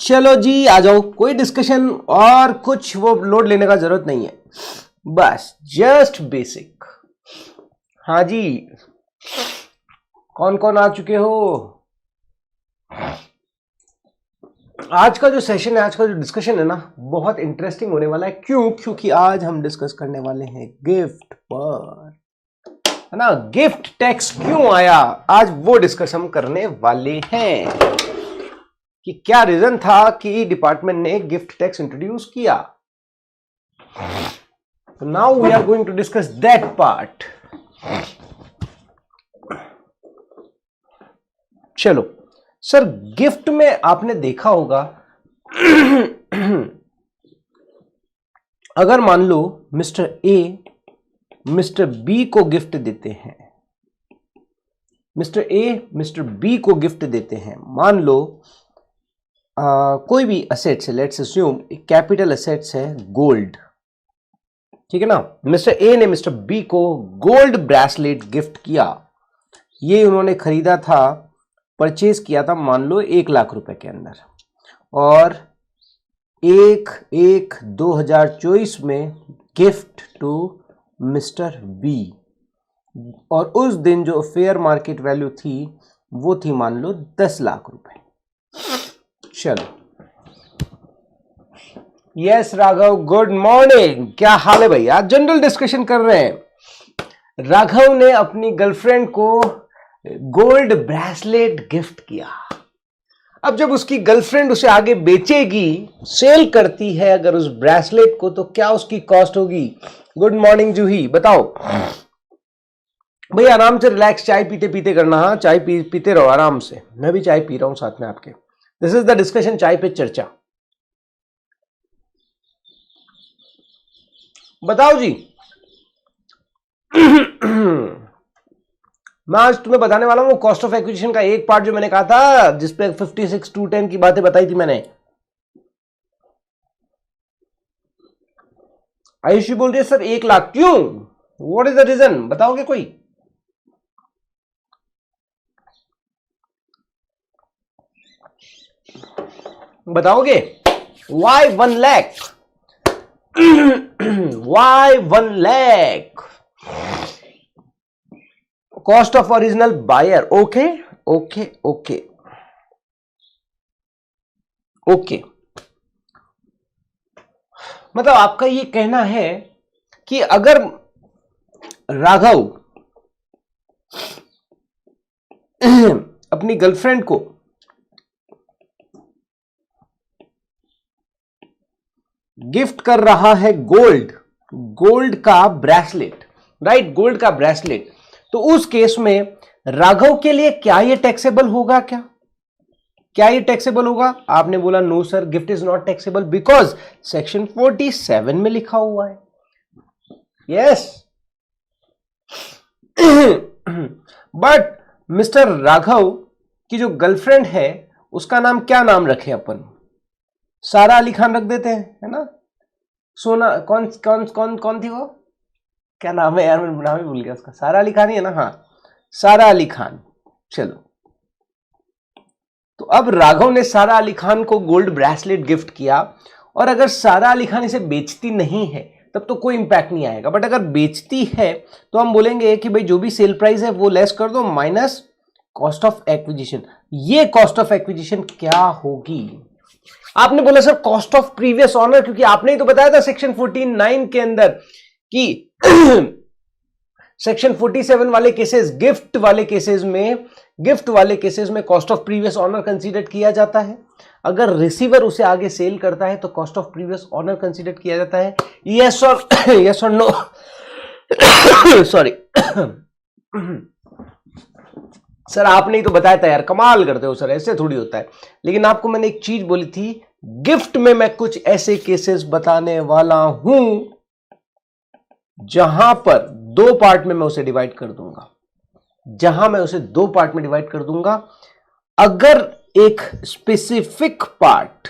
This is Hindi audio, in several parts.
चलो जी आ जाओ, कोई डिस्कशन और कुछ वो लोड लेने का जरूरत नहीं है, बस जस्ट बेसिक। हाँ जी, कौन कौन आ चुके हो? आज का जो सेशन है, आज का जो डिस्कशन है ना, बहुत इंटरेस्टिंग होने वाला है। क्यों? क्योंकि आज हम डिस्कस करने वाले हैं गिफ्ट पर, है ना। गिफ्ट टैक्स क्यों आया, आज वो डिस्कस हम करने वाले हैं कि क्या रीजन था कि डिपार्टमेंट ने गिफ्ट टैक्स इंट्रोड्यूस किया। Now we are going to discuss that part. चलो सर, गिफ्ट में आपने देखा होगा अगर मान लो मिस्टर ए मिस्टर बी को गिफ्ट देते हैं, मिस्टर ए मिस्टर बी को गिफ्ट देते हैं, मान लो कोई भी असेट्स है, लेट्स अस्यूम कैपिटल असेट्स है गोल्ड, ठीक है ना। मिस्टर ए ने मिस्टर बी को गोल्ड ब्रेसलेट गिफ्ट किया। ये उन्होंने खरीदा था, परचेज किया था मान लो 1,00,000 रुपए के अंदर, और 1/1/2024 में गिफ्ट टू मिस्टर बी, और उस दिन जो फेयर मार्केट वैल्यू थी वो थी मान लो 10,00,000 रुपए। चलो, यस राघव, गुड मॉर्निंग, क्या हाल है भाई? आज जनरल डिस्कशन कर रहे हैं। राघव ने अपनी गर्लफ्रेंड को गोल्ड ब्रेसलेट गिफ्ट किया। अब जब उसकी गर्लफ्रेंड उसे आगे बेचेगी, सेल करती है अगर उस ब्रेसलेट को, तो क्या उसकी कॉस्ट होगी? गुड मॉर्निंग जूही, बताओ भाई। आराम से रिलैक्स, चाय पीते पीते करना। हाँ, चाय पीते रहो आराम से, मैं भी चाय पी रहा हूं साथ में आपके। दिस इज द डिस्कशन, चाय पे चर्चा। बताओ जी। मैं आज तुम्हें बताने वाला हूं कॉस्ट ऑफ एक्विजिशन का एक पार्ट जो मैंने कहा था, जिसपे 56-210 की बातें बताई थी मैंने। आयुषी बोल रही है सर 1,00,000 क्यों? व्हाट इज द रीजन, बताओगे कोई? बताओगे? Why 1,00,000? Why 1,00,000? Cost of original buyer. Okay okay okay okay, मतलब आपका ये कहना है कि अगर राघव अपनी गर्लफ्रेंड को गिफ्ट कर रहा है गोल्ड का ब्रेसलेट, राइट, गोल्ड का ब्रेसलेट, तो उस केस में राघव के लिए क्या ये टैक्सेबल होगा? क्या ये टैक्सेबल होगा? आपने बोला no sir, gift is not taxable because section 47 में लिखा हुआ है। यस, बट मिस्टर राघव की जो गर्लफ्रेंड है उसका नाम क्या नाम रखे अपन? सारा अली खान रख देते हैं, है ना। सोना, कौन कौन कौन कौन थी वो, क्या नाम है यार, मैं नाम ही भूल गया उसका। सारा अली खान ही है ना? हाँ, सारा अली खान। चलो, तो अब राघव ने सारा अली खान को गोल्ड ब्रेसलेट गिफ्ट किया, और अगर सारा अली खान इसे बेचती नहीं है तब तो कोई इंपैक्ट नहीं आएगा, बट अगर बेचती है तो हम बोलेंगे कि भाई जो भी सेल प्राइस है वो लेस कर दो माइनस कॉस्ट ऑफ एक्विजिशन। ये कॉस्ट ऑफ एक्विजिशन क्या होगी? आपने बोला sir cost of previous owner, क्योंकि आपने ही तो बताया था सेक्शन 49 के अंदर कि सेक्शन 47 वाले केसेस, गिफ्ट वाले केसेस में cost of previous owner consider किया जाता है। अगर रिसीवर उसे आगे सेल करता है तो cost of previous owner consider किया जाता है। यस और नो? सॉरी सर, आपने ही तो बताया था यार, कमाल करते हो सर, ऐसे थोड़ी होता है। लेकिन आपको मैंने एक चीज बोली थी, गिफ्ट में मैं कुछ ऐसे केसेस बताने वाला हूं जहां पर दो पार्ट में मैं उसे डिवाइड कर दूंगा। अगर एक स्पेसिफिक पार्ट,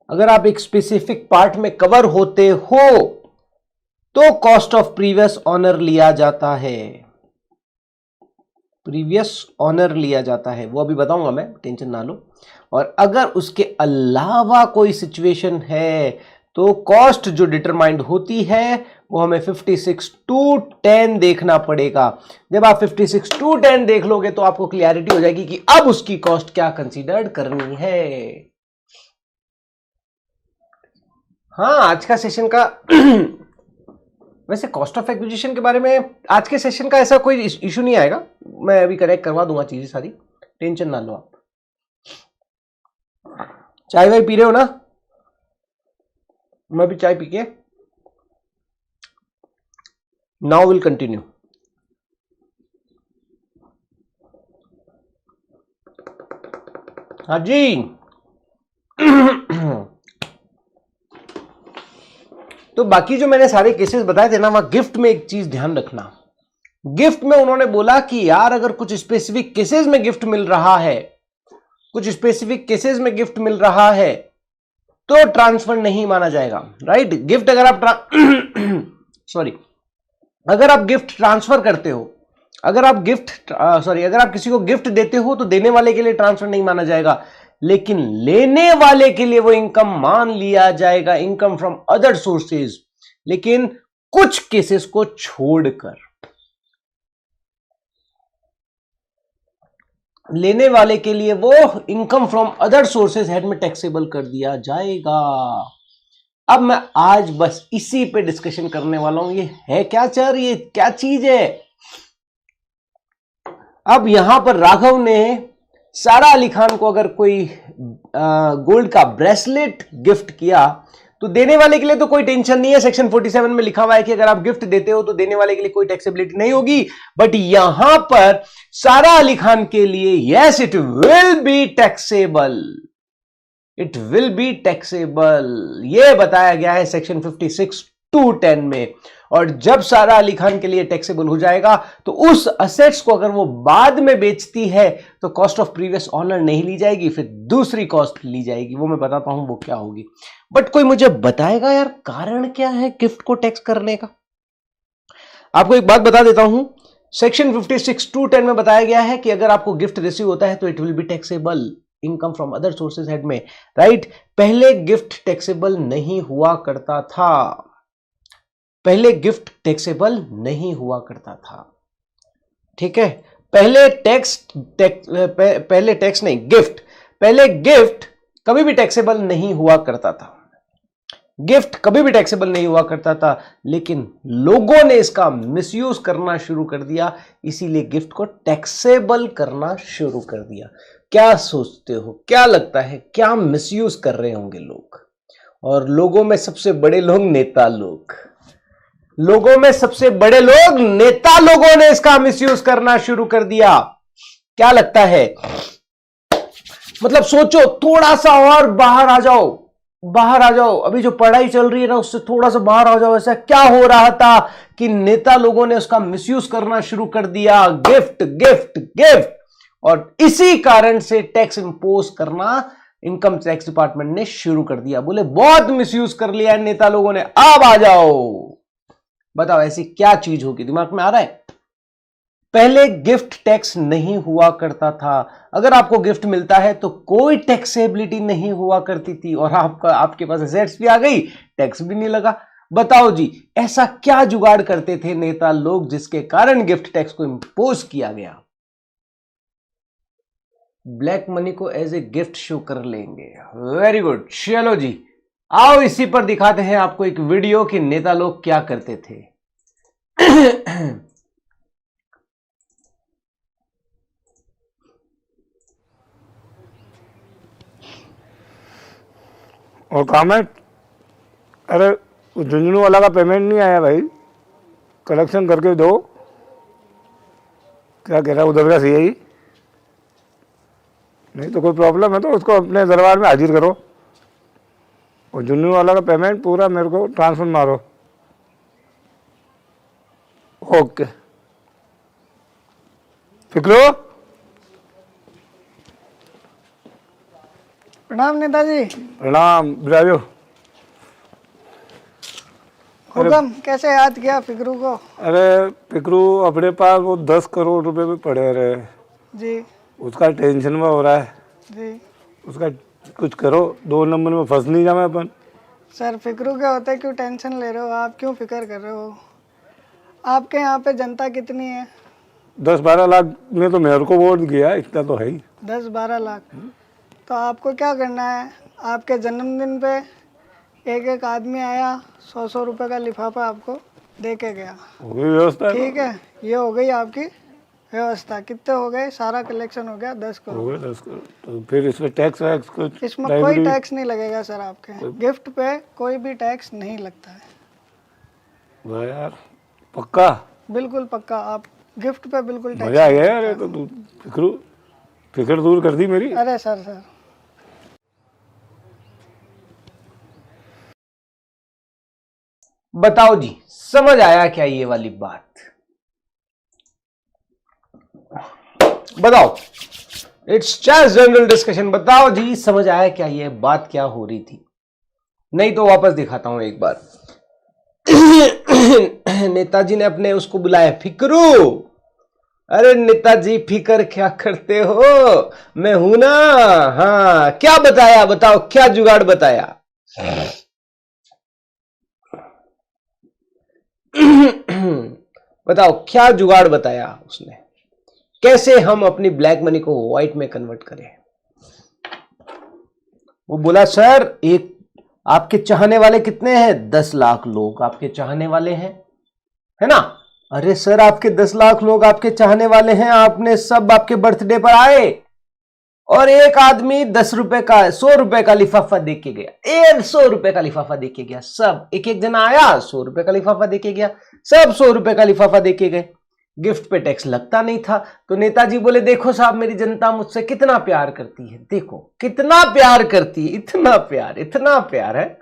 अगर आप एक स्पेसिफिक पार्ट में कवर होते हो तो कॉस्ट ऑफ प्रीवियस ऑनर लिया जाता है। प्रीवियस ऑनर लिया जाता है, वो अभी बताऊंगा मैं, टेंशन ना लो। और अगर उसके अलावा कोई सिचुएशन है तो कॉस्ट जो डिटरमाइंड होती है वो हमें 56 to 10 देखना पड़ेगा। जब आप 56 to 10 देख लोगे तो आपको क्लियरिटी हो जाएगी कि अब उसकी कॉस्ट क्या कंसीडर्ड करनी है। हाँ, आज का सेशन का वैसे कॉस्ट ऑफ एक्विजिशन के बारे में आज के सेशन का ऐसा कोई इशू नहीं आएगा, मैं अभी करेक्ट करवा दूंगा चीजें सारी, टेंशन ना लो आप। चाय वाय पी रहे हो ना? मैं भी चाय पी के नाउ विल कंटिन्यू। हाँ जी। तो बाकी जो मैंने सारे केसेस बताए थे ना, वहां गिफ्ट में एक चीज ध्यान रखना। गिफ्ट में उन्होंने बोला कि यार अगर कुछ स्पेसिफिक केसेस में गिफ्ट मिल रहा है, कुछ स्पेसिफिक केसेस में गिफ्ट मिल रहा है तो ट्रांसफर नहीं माना जाएगा, राइट। गिफ्ट अगर आप सॉरी अगर आप गिफ्ट ट्रांसफर करते हो, अगर आप किसी को गिफ्ट देते हो तो देने वाले के लिए ट्रांसफर नहीं माना जाएगा, लेकिन लेने वाले के लिए वो इनकम मान लिया जाएगा, इनकम फ्रॉम अदर सोर्सेज, लेकिन कुछ केसेस को छोड़कर। लेने वाले के लिए वो income from other sources head में टैक्सेबल कर दिया जाएगा। अब मैं आज बस इसी पे डिस्कशन करने वाला हूं। ये है क्या सर, ये क्या चीज है? अब यहां पर राघव ने सारा अली खान को अगर कोई गोल्ड का ब्रेसलेट गिफ्ट किया तो देने वाले के लिए तो कोई टेंशन नहीं है, सेक्शन 47 में लिखा हुआ है कि अगर आप गिफ्ट देते हो तो देने वाले के लिए कोई टैक्सेबिलिटी नहीं होगी। बट यहां पर सारा अली खान के लिए yes, it will be taxable, it will be taxable, यह बताया गया है सेक्शन 56 to 10 में। और जब सारा अली खान के लिए टैक्सेबल हो जाएगा तो उस असेट्स को अगर वो बाद में बेचती है तो कॉस्ट ऑफ प्रीवियस ऑनर नहीं ली जाएगी, फिर दूसरी कॉस्ट ली जाएगी, वो मैं बताता हूं वो क्या होगी। बट कोई मुझे बताएगा यार कारण क्या है गिफ्ट को टैक्स करने का? आपको एक बात बता देता हूं, सेक्शन 56 to 10 में बताया गया है कि अगर आपको गिफ्ट रिसीव होता है तो it will be taxable, income from other sources head में, राइट। पहले गिफ्ट टैक्सेबल नहीं हुआ करता था, पहले गिफ्ट टैक्सेबल नहीं हुआ करता था, ठीक है। पहले गिफ्ट कभी भी टैक्सेबल नहीं हुआ करता था, गिफ्ट कभी भी टैक्सेबल नहीं हुआ करता था, लेकिन लोगों ने इसका मिसयूज करना शुरू कर दिया, इसीलिए गिफ्ट को टैक्सेबल करना शुरू कर दिया। क्या सोचते हो, क्या लगता है क्या मिसयूज कर रहे होंगे लोग? और लोगों में सबसे बड़े लोग नेता लोग, लोगों में सबसे बड़े लोग नेता लोगों ने इसका मिसयूज करना शुरू कर दिया। क्या लगता है? मतलब सोचो, थोड़ा सा और बाहर आ जाओ, बाहर आ जाओ, अभी जो पढ़ाई चल रही है ना उससे थोड़ा सा बाहर आ जाओ। ऐसा क्या हो रहा था कि नेता लोगों ने उसका मिसयूज करना शुरू कर दिया, गिफ्ट गिफ्ट गिफ्ट, और इसी कारण से टैक्स इंपोज करना इनकम टैक्स डिपार्टमेंट ने शुरू कर दिया। बोले बहुत मिसयूज कर लिया है नेता लोगों ने, अब आ जाओ, बताओ ऐसी क्या चीज होगी, दिमाग में आ रहा है? पहले गिफ्ट टैक्स नहीं हुआ करता था, अगर आपको गिफ्ट मिलता है तो कोई टैक्सेबिलिटी नहीं हुआ करती थी, और आपके पास एसेट्स भी आ गई, टैक्स भी नहीं लगा। बताओ जी, ऐसा क्या जुगाड़ करते थे नेता लोग जिसके कारण गिफ्ट टैक्स को इंपोज किया गया? ब्लैक मनी को एज ए गिफ्ट शो कर लेंगे। वेरी गुड, चलो जी आओ इसी पर दिखाते हैं आपको एक वीडियो कि नेता लोग क्या करते थे। और काम है, अरे झुंझुनू वाला का पेमेंट नहीं आया भाई, कलेक्शन करके दो। क्या कह रहा है उधर का सीआई? नहीं तो कोई प्रॉब्लम है तो उसको अपने दरबार में हाजिर करो, और झुंझुनू वाला का पेमेंट पूरा मेरे को ट्रांसफर मारो। ओके, फिक्रो। प्रणाम नेताजी। प्रणाम, बिराजो। हुक्म, कैसे याद किया फिक्रू को? अरे फिक्रू अपने पास वो 10 करोड़ रुपए भी पड़े रहे, जी उसका टेंशन में हो रहा है। जी उसका कुछ करो, 2 नंबर में फंस नहीं जाए अपन। सर, फिक्रू के होते क्यों टेंशन ले रहे हो आप? क्यों फिक्र कर रहे हो? आपके यहाँ पे जनता कितनी है? 10-12 लाख ने तो मेरे को वोट दिया, इतना तो है ही। 10-12 लाख। तो आपको क्या करना है? आपके जन्मदिन पे एक एक आदमी आया, 100-100 रुपये का लिफाफा आपको दे के गया। हो गई व्यवस्था? ठीक है, ये हो गई आपकी व्यवस्था। कितने हो गए? सारा कलेक्शन हो गया 10 हो करोड़। गए 10 करोड़। तो फिर इसमें टैक्स वैक्स कुछ? इसमें कोई टैक्स नहीं लगेगा सर, आपके गिफ्ट पे कोई भी टैक्स नहीं लगता है। वाह यार, पक्का? बिल्कुल पक्का, आप गिफ्ट पे बिल्कुल टैक्स। मजा आ गया यार, ये तो तू फिक्र दूर कर दी मेरी। अरे सर बताओ जी, समझ आया क्या ये वाली बात? बताओ, इट्स जस्ट जनरल डिस्कशन। बताओ जी, समझ आया क्या ये बात क्या हो रही थी? नहीं तो वापस दिखाता हूं एक बार। नेताजी ने अपने उसको बुलाया, फिक्रू। अरे नेताजी, फिक्र क्या करते हो, मैं हूं ना। हाँ, क्या बताया? बताओ, क्या जुगाड़ बताया? बताओ, क्या जुगाड़ बताया उसने? कैसे हम अपनी ब्लैक मनी को व्हाइट में कन्वर्ट करें? वो बोला, सर, एक आपके चाहने वाले कितने हैं? 10 लाख लोग आपके चाहने वाले हैं, है ना? अरे सर, आपके 10 लाख लोग आपके चाहने वाले हैं, आपने सब आपके बर्थडे पर आए और एक आदमी 10 रुपए का 100 रुपए का लिफाफा दे के गया, 100 रुपए का लिफाफा दे के गया। सब एक एक जना आया, 100 रुपए का लिफाफा दे के गया, सब 100 रुपए का लिफाफा दे के गए। गिफ्ट पे टैक्स लगता नहीं था। तो नेताजी बोले, देखो साहब, मेरी जनता मुझसे कितना प्यार करती है, देखो कितना प्यार करती है, इतना प्यार है।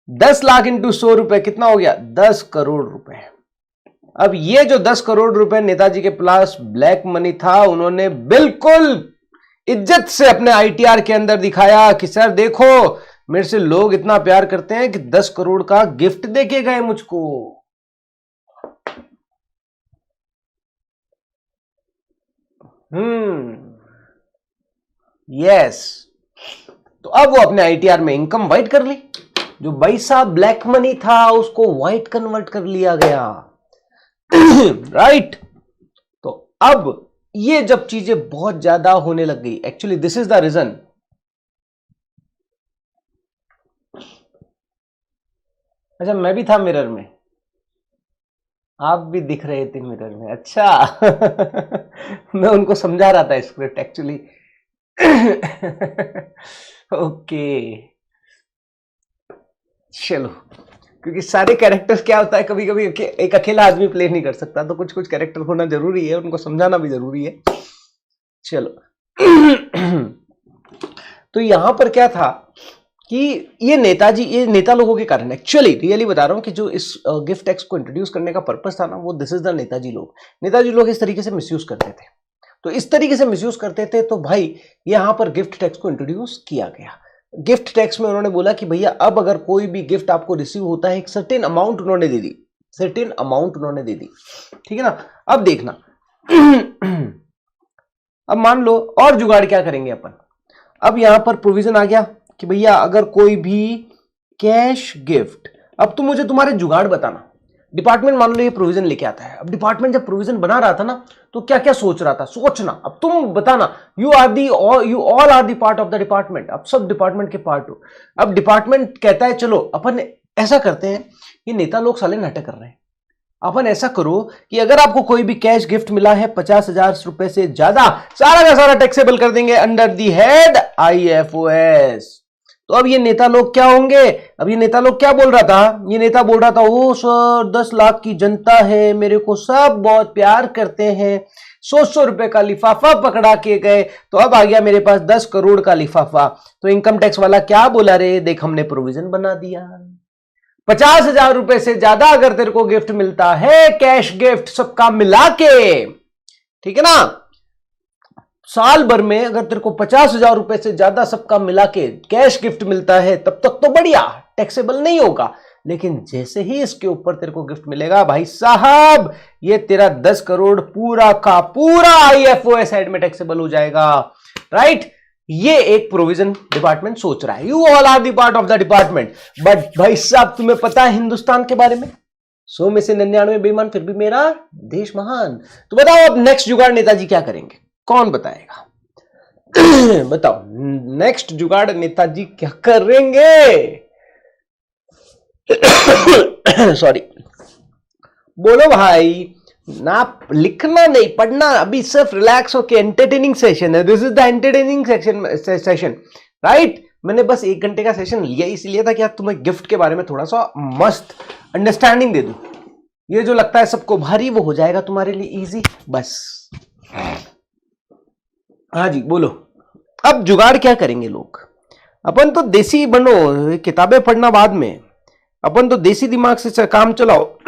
10 लाख इंटू 100 रुपए कितना हो गया? 10 करोड़ रुपए। अब ये जो 10 करोड़ रुपए नेताजी के पास ब्लैक मनी था, उन्होंने बिल्कुल इज्जत से अपने आईटीआर के अंदर दिखाया कि सर देखो, मेरे से लोग इतना प्यार करते हैं कि 10 करोड़ का गिफ्ट देके गए मुझको। यस। तो अब वो अपने आईटीआर में इनकम व्हाइट कर ली। जो पैसा ब्लैक मनी था उसको व्हाइट कन्वर्ट कर लिया गया। राइट। तो अब ये जब चीजें बहुत ज्यादा होने लग गई, actually this is the reason. अच्छा, मैं भी था मिरर में, आप भी दिख रहे थे मिरर में। अच्छा। मैं उनको समझा रहा था स्क्रिप्ट एक्चुअली। ओके, चलो, क्योंकि सारे कैरेक्टर्स क्या होता है, कभी कभी एक अकेला आदमी प्ले नहीं कर सकता, तो कुछ कुछ कैरेक्टर होना जरूरी है, उनको समझाना भी जरूरी है। चलो। तो यहां पर क्या था कि ये नेताजी, ये नेता लोगों के कारण, एक्चुअली रियली बता रहा हूं कि जो इस गिफ्ट टैक्स को इंट्रोड्यूस करने का पर्पस था ना, वो दिस इज द नेताजी लोग। नेताजी लोग इस तरीके से मिसयूज करते थे। तो इस तरीके से मिसयूज करते थे, तो भाई यहां पर गिफ्ट टैक्स को इंट्रोड्यूस किया गया। गिफ्ट टैक्स में उन्होंने बोला कि भैया अब अगर कोई भी गिफ्ट आपको रिसीव होता है, एक सर्टेन अमाउंट उन्होंने दे दी, सर्टेन अमाउंट उन्होंने दे दी, ठीक है ना। अब देखना। अब मान लो और जुगाड़ क्या करेंगे अपन। अब यहां पर प्रोविजन आ गया कि भैया अगर कोई भी कैश गिफ्ट, अब तुम मुझे तुम्हारे जुगाड़ बताना। डिपार्टमेंट मान लो ये प्रोविजन लेके आता है। अब डिपार्टमेंट जब प्रोविजन बना रहा था ना, तो क्या क्या सोच रहा था, सोचना। अब तुम बताना, you all are the part of the department. अब सब डिपार्टमेंट के पार्ट हो। अब डिपार्टमेंट कहता है चलो अपन ऐसा करते हैं, ये नेता लोग साले नाटक कर रहे हैं, अपन ऐसा करो कि अगर आपको कोई भी कैश गिफ्ट मिला है 50,000 रुपए से ज्यादा, सारा का सारा टैक्सेबल कर देंगे अंडर दी हेड IFOS। तो अब ये नेता लोग क्या होंगे? अब ये नेता लोग क्या बोल रहा था? ये नेता बोल रहा था, ओ सर 10 लाख की जनता है, मेरे को सब बहुत प्यार करते हैं, 100 रुपए का लिफाफा पकड़ा के गए, तो अब आ गया मेरे पास 10 करोड़ का लिफाफा। तो इनकम टैक्स वाला क्या बोला रे, देख हमने प्रोविजन बना दिया, 50,000 रुपए से ज्यादा अगर तेरे को गिफ्ट मिलता है, कैश गिफ्ट सबका मिला के, ठीक है ना, साल भर में अगर तेरे को 50,000 रुपए से ज्यादा सबका मिला के कैश गिफ्ट मिलता है, तब तक तो बढ़िया, टैक्सेबल नहीं होगा। लेकिन जैसे ही इसके ऊपर तेरे को गिफ्ट मिलेगा भाई साहब, ये तेरा 10 करोड़ पूरा का पूरा IFOS हेड में टैक्सेबल हो जाएगा, राइट। ये एक प्रोविजन डिपार्टमेंट सोच रहा है, you all are the part of the department. But भाई साहब तुम्हें पता है हिंदुस्तान के बारे में, 100 में से 99 बेईमान, फिर भी मेरा देश महान। तो बताओ अब नेक्स्ट जुगाड़ नेताजी क्या करेंगे, कौन बताएगा? बताओ नेक्स्ट जुगाड़ नेताजी क्या करेंगे? सॉरी, बोलो भाई। ना लिखना नहीं, पढ़ना, अभी सिर्फ रिलैक्स होके एंटरटेनिंग सेशन है। This is the entertaining session, right. मैंने बस 1 घंटे का सेशन लिया इसलिए था कि आज तुम्हें गिफ्ट के बारे में थोड़ा सा मस्त अंडरस्टैंडिंग दे दूं। ये जो लगता है सबको भारी वो हो जाएगा तुम्हारे लिए इजी, बस। हाँ जी बोलो, अब जुगाड़ क्या करेंगे लोग? अपन तो देसी बनो, किताबें पढ़ना बाद में, अपन तो देसी दिमाग से काम चलाओ।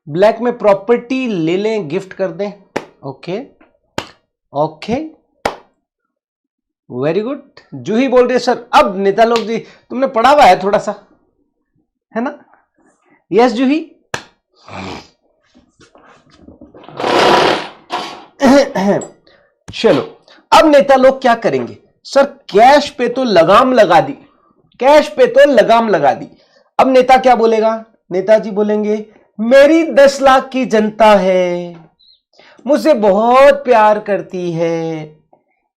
ब्लैक में प्रॉपर्टी ले लें, गिफ्ट कर दें। Okay okay, very good. Juhi बोल रही है सर अब नेता लोग जी तुमने पढ़ा हुआ है थोड़ा सा, है ना? यस जूही। चलो अब नेता लोग क्या करेंगे? सर कैश पे तो लगाम लगा दी, कैश पे तो लगाम लगा दी। अब नेता क्या बोलेगा? नेताजी बोलेंगे मेरी 10 लाख की जनता है, मुझसे बहुत प्यार करती है,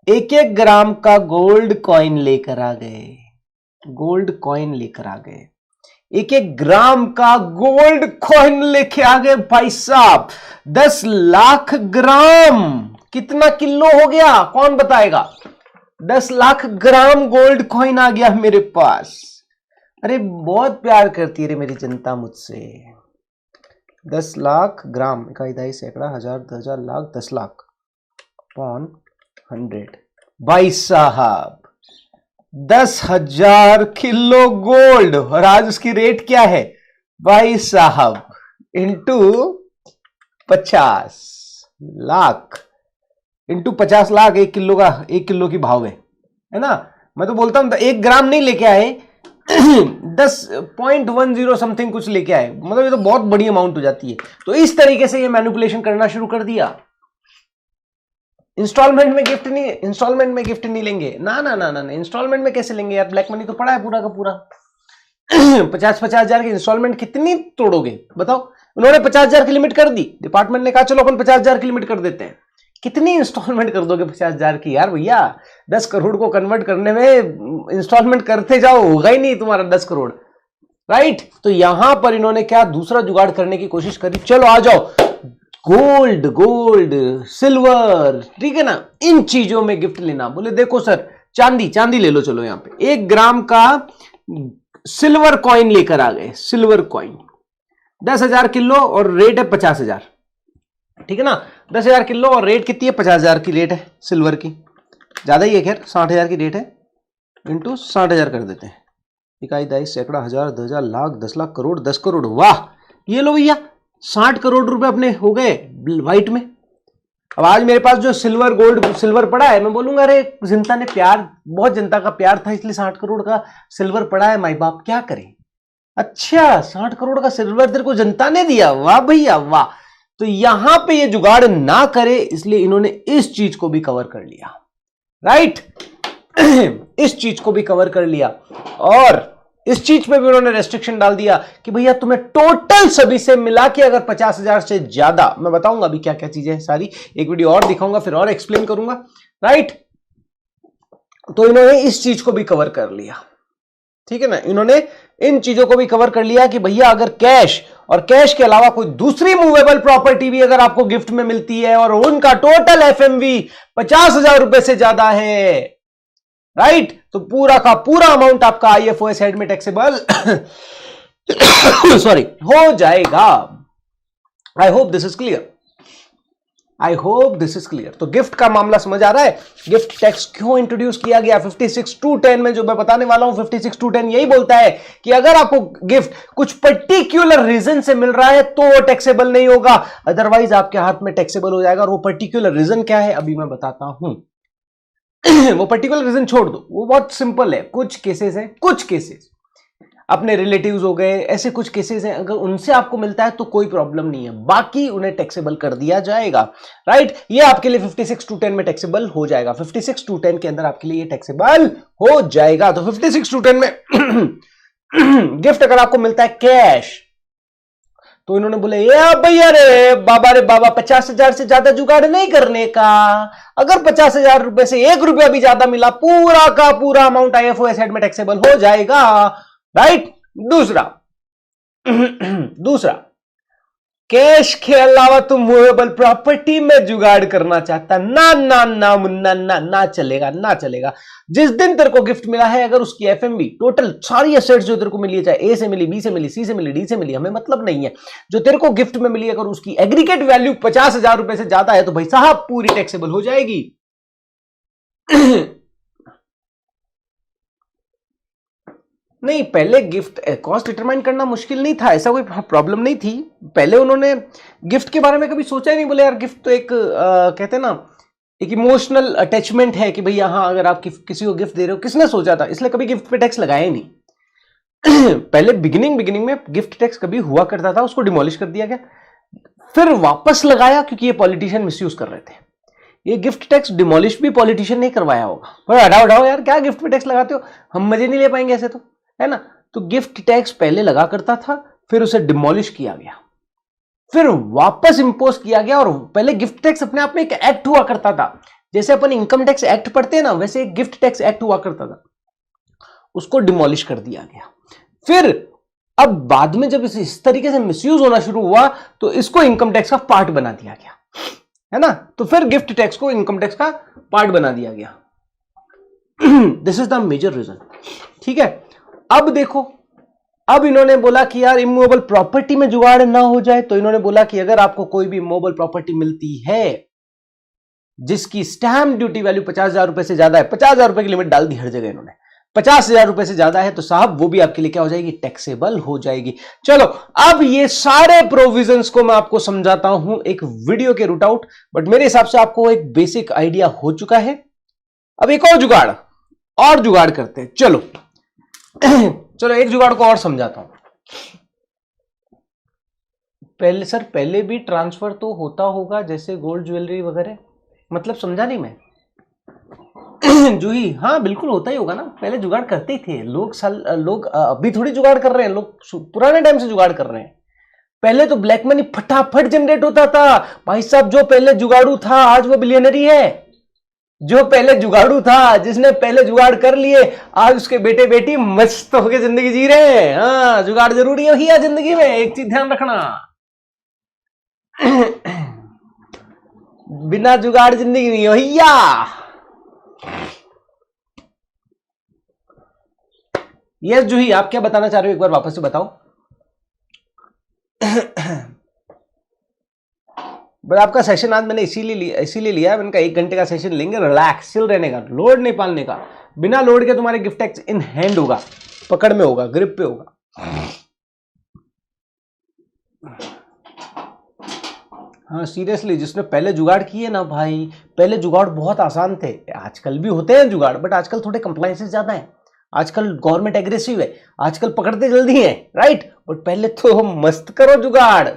1-1 ग्राम का गोल्ड कॉइन लेकर आ गए, गोल्ड कॉइन लेकर आ गए, 1-1 ग्राम का गोल्ड कॉइन लेके आ गए भाई साहब। 10 लाख ग्राम कितना किलो हो गया, कौन बताएगा? 10 लाख ग्राम गोल्ड कॉइन आ गया मेरे पास। अरे बहुत प्यार करती है रे मेरी जनता मुझसे। 10 लाख ग्राम, इकाई, दहाई, सैकड़ा, हजार, 10,000, लाख, 10 लाख अपॉन 100 भाई साहब 10,000 किलो गोल्ड। और आज उसकी रेट क्या है भाई साहब? Into 50 lakh, into 50 lakh, 1 kilo का, 1 किलो की भाव है ना? मैं तो बोलता हूं 1 ग्राम नहीं लेके आए, 10.10 समथिंग कुछ लेके आए, मतलब ये तो बहुत बड़ी अमाउंट हो जाती है। तो इस तरीके से ये मैनिपुलेशन करना शुरू कर दिया। इंस्टॉलमेंट में गिफ्ट नहीं, इंस्टॉलमेंट में गिफ्ट नहीं लेंगे, ना ना ना ना, इंस्टॉलमेंट में कैसे लेंगे यार? ब्लैक मनी तो पड़ा है पूरा का पूरा। 50-50 हजार की इंस्टॉलमेंट कितनी तोड़ोगे बताओ? उन्होंने 50,000 की लिमिट कर दी, डिपार्टमेंट ने कहा चलो अपन 50,000 की लिमिट कर देते हैं। कितनी इंस्टॉलमेंट कर दोगे 50,000 की यार भैया? 10 करोड़ को कन्वर्ट करने में इंस्टॉलमेंट करते जाओ, होगा ही नहीं तुम्हारा 10 करोड़, राइट। तो यहां पर इन्होंने क्या दूसरा जुगाड़ करने की कोशिश करी, चलो आ जाओ गोल्ड, गोल्ड, सिल्वर, ठीक है ना, इन चीजों में गिफ्ट लेना। बोले देखो सर चांदी, चांदी ले लो, चलो यहां पे 1 ग्राम का सिल्वर कॉइन लेकर आ गए, सिल्वर कॉइन 10,000 किलो और रेट है 50,000, ठीक है ना? 10,000 किलो और रेट कितनी है? 50,000 की रेट है सिल्वर की, ज्यादा ही है खैर, 60,000 की रेट है, इंटू 60,000 कर देते हैं। इकाई, दहाई, सैकड़ा, हजार, 10,000, लाख, 10 लाख, करोड़, 10 करोड़, वाह! ये लो भैया 60 करोड़ रुपए अपने हो गए व्हाइट में। अब आज मेरे पास जो सिल्वर, गोल्ड, सिल्वर पड़ा है, मैं बोलूंगा अरे जनता ने प्यार, बहुत जनता का प्यार था इसलिए 60 करोड़ का सिल्वर पड़ा है, माई बाप क्या करें? अच्छा 60 करोड़ का सिल्वर तेरे को जनता ने दिया, वाह भैया वाह। तो यहां पे ये जुगाड़ ना करे इसलिए इन्होंने इस चीज को भी कवर कर लिया, राइट। इस चीज को भी कवर कर लिया और इस चीज पे भी उन्होंने रेस्ट्रिक्शन डाल दिया कि भैया तुम्हें टोटल सभी से मिला के अगर 50,000 से ज्यादा, मैं बताऊंगा अभी क्या क्या चीजें हैं सारी, एक वीडियो और दिखाऊंगा फिर और एक्सप्लेन करूंगा, राइट। तो इन्होंने इस चीज को भी कवर कर लिया, ठीक है ना। इन्होंने इन चीजों को भी कवर कर लिया कि भैया अगर कैश और कैश के अलावा कोई दूसरी मूवेबल प्रॉपर्टी भी अगर आपको गिफ्ट में मिलती है और उनका टोटल एफएमवी 50,000 रुपए से ज्यादा है, राइट, तो पूरा का पूरा अमाउंट आपका आईएफओएस हेड में टैक्सेबल सॉरी हो जाएगा। आई hope this is clear, I hope this is clear. तो गिफ्ट का मामला समझ आ रहा है, गिफ्ट टैक्स क्यों इंट्रोड्यूस किया गया। 56(2)(10) में जो मैं बताने वाला हूं 56(2)(10) यही बोलता है कि अगर आपको गिफ्ट कुछ पर्टिकुलर रीजन से मिल रहा है तो वो टैक्सेबल नहीं होगा, अदरवाइज आपके हाथ में टैक्सेबल हो जाएगा। और वो पर्टिकुलर रीजन क्या है अभी मैं बताता हूं। वो पर्टिकुलर रीजन छोड़ दो, वो बहुत सिंपल है। कुछ केसेस हैं, कुछ केसेस अपने रिलेटिव्स हो गए, ऐसे कुछ केसेस हैं, अगर उनसे आपको मिलता है तो कोई प्रॉब्लम नहीं है, बाकी उन्हें टैक्सेबल कर दिया जाएगा, राइट। ये आपके लिए 56(2)(10) में टैक्सेबल हो जाएगा, 56(2)(10) के अंदर आपके लिए ये टैक्सेबल हो जाएगा। तो 56(2)(10) में गिफ्ट अगर आपको मिलता है कैश, तो इन्होंने बोले ये भैया रे बाबा 50,000 से ज्यादा जुगाड़ नहीं करने का। अगर 50,000 रुपए से 1 रुपया भी ज्यादा मिला, पूरा का पूरा अमाउंट IFOS हेड में टैक्सेबल हो जाएगा, राइट। दूसरा कैश के अलावा तुम मूवेबल प्रॉपर्टी में जुगाड़ करना चाहता, ना ना ना मुन्ना ना, ना चलेगा, ना चलेगा। जिस दिन तेरे को गिफ्ट मिला है, अगर उसकी FMV टोटल सारी एसेट्स जो तेरे को मिली है, चाहे A से मिली, B से मिली, C से मिली, D से मिली, हमें मतलब नहीं है, जो तेरे को गिफ्ट में मिली, अगर उसकी एग्रीगेट वैल्यू 50,000 रुपए से ज्यादा है, तो भाई साहब पूरी टैक्सेबल हो जाएगी। नहीं, पहले गिफ्ट कॉस्ट डिटरमाइन करना मुश्किल नहीं था, ऐसा कोई प्रॉब्लम नहीं थी। पहले उन्होंने गिफ्ट के बारे में कभी सोचा ही नहीं, बोले यार गिफ्ट तो एक कहते हैं ना, एक इमोशनल अटैचमेंट है कि भैया हाँ, अगर आप किसी को गिफ्ट दे रहे हो, किसने सोचा था, इसलिए कभी गिफ्ट पे टैक्स लगाया ही नहीं। पहले बिगिनिंग में गिफ्ट टैक्स कभी हुआ करता था, उसको डिमोलिश कर दिया गया, फिर वापस लगाया क्योंकि ये पॉलिटिशियन मिसयूज कर रहे थे। ये गिफ्ट टैक्स डिमोलिश भी पॉलिटिशियन नहीं करवाया होगा, हटाओ यार, क्या गिफ्ट पे टैक्स लगाते हो, हम मजे नहीं ले पाएंगे ऐसे तो, है ना। तो गिफ्ट टैक्स पहले लगा करता था, फिर उसे डिमोलिश किया गया, फिर वापस इंपोज किया गया। और पहले गिफ्ट टैक्स अपने आप में एक एक्ट हुआ करता था, जैसे अपन इनकम टैक्स एक्ट पढ़ते हैं ना, वैसे एक गिफ्ट टैक्स एक्ट हुआ करता था, उसको डिमोलिश कर दिया गया। फिर अब बाद में जब इस तरीके से मिसयूज होना शुरू हुआ, तो इसको इनकम टैक्स का पार्ट बना दिया गया, है ना। तो फिर गिफ्ट टैक्स को इनकम टैक्स का पार्ट बना दिया गया। This is the major reason, ठीक है। अब देखो, अब इन्होंने बोला कि यार इमूवेबल प्रॉपर्टी में जुगाड़ ना हो जाए, तो इन्होंने बोला कि अगर आपको कोई भी इमूवेबल प्रॉपर्टी मिलती है जिसकी स्टैंप ड्यूटी वैल्यू 50,000 रुपए से ज्यादा है, 50,000 रुपए की लिमिट डाल दी हर जगह इन्होंने, 50,000 रुपए से ज्यादा है, तो साहब वो भी आपके लिए क्या हो जाएगी, टैक्सेबल हो जाएगी। चलो, अब ये सारे प्रोविजंस को मैं आपको समझाता हूं एक वीडियो के रूट आउट, बट मेरे हिसाब से आपको एक बेसिक आइडिया हो चुका है। अब एक और जुगाड़ करते हैं। चलो चलो एक जुगाड़ को और समझाता हूं। पहले भी ट्रांसफर तो होता होगा, जैसे गोल्ड ज्वेलरी वगैरह, मतलब समझा नहीं मैं। जूही, हाँ बिल्कुल होता ही होगा ना, पहले जुगाड़ करते ही थे लोग अभी थोड़ी जुगाड़ कर रहे हैं, लोग पुराने टाइम से जुगाड़ कर रहे हैं। पहले तो ब्लैक मनी फटाफट जनरेट होता था भाई साहब। जो पहले जुगाड़ू था आज वो बिलियनरी है, जो पहले जुगाड़ू था, जिसने पहले जुगाड़ कर लिए, आज उसके बेटे बेटी मस्त होकर जिंदगी जी रहे हैं। हाँ, जुगाड़ जरूरी है जिंदगी में, एक चीज ध्यान रखना, बिना जुगाड़ जिंदगी नहीं भैया। यस जूही, आप क्या बताना चाह रहे हो, एक बार वापस से बताओ। बट आपका सेशन आज मैंने इसीलिए लिया, मैंने कहा 1 घंटे का सेशन लेंगे, रिलैक्स चिल रहने का, लोड नहीं पालने का। बिना लोड के तुम्हारे गिफ्ट टैक्स इन हैंड होगा, पकड़ में होगा, ग्रिप पे होगा। हाँ सीरियसली, जिसने पहले जुगाड़ किए ना भाई, पहले जुगाड़ बहुत आसान थे, आजकल भी होते हैं जुगाड़, बट आजकल थोड़े कंप्लायंसेस ज्यादा है, आजकल गवर्नमेंट एग्रेसिव है, आजकल पकड़ते जल्दी है, राइट। और पहले तो मस्त करो जुगाड़।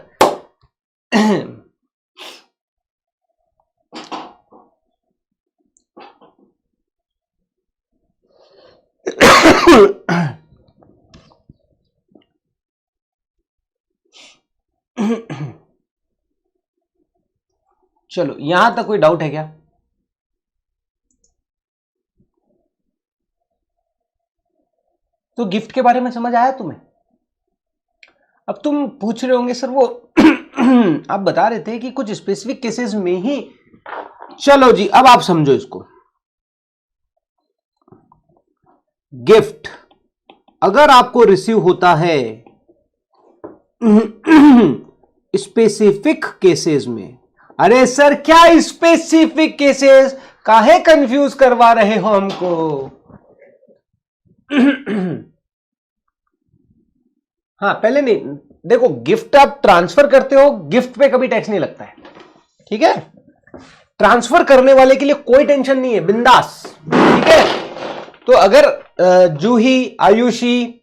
चलो, यहां तक कोई डाउट है क्या? तो गिफ्ट के बारे में समझ आया तुम्हें? अब तुम पूछ रहे होंगे सर वो आप बता रहे थे कि कुछ स्पेसिफिक केसेस में ही। चलो जी, अब आप समझो इसको। गिफ्ट अगर आपको रिसीव होता है स्पेसिफिक केसेस में, अरे सर क्या स्पेसिफिक केसेस, काहे कंफ्यूज करवा रहे हो हमको? हाँ पहले नहीं, देखो गिफ्ट आप ट्रांसफर करते हो, गिफ्ट पे कभी टैक्स नहीं लगता है, ठीक है। ट्रांसफर करने वाले के लिए कोई टेंशन नहीं है, बिंदास, ठीक है। तो अगर जूही, आयुषी,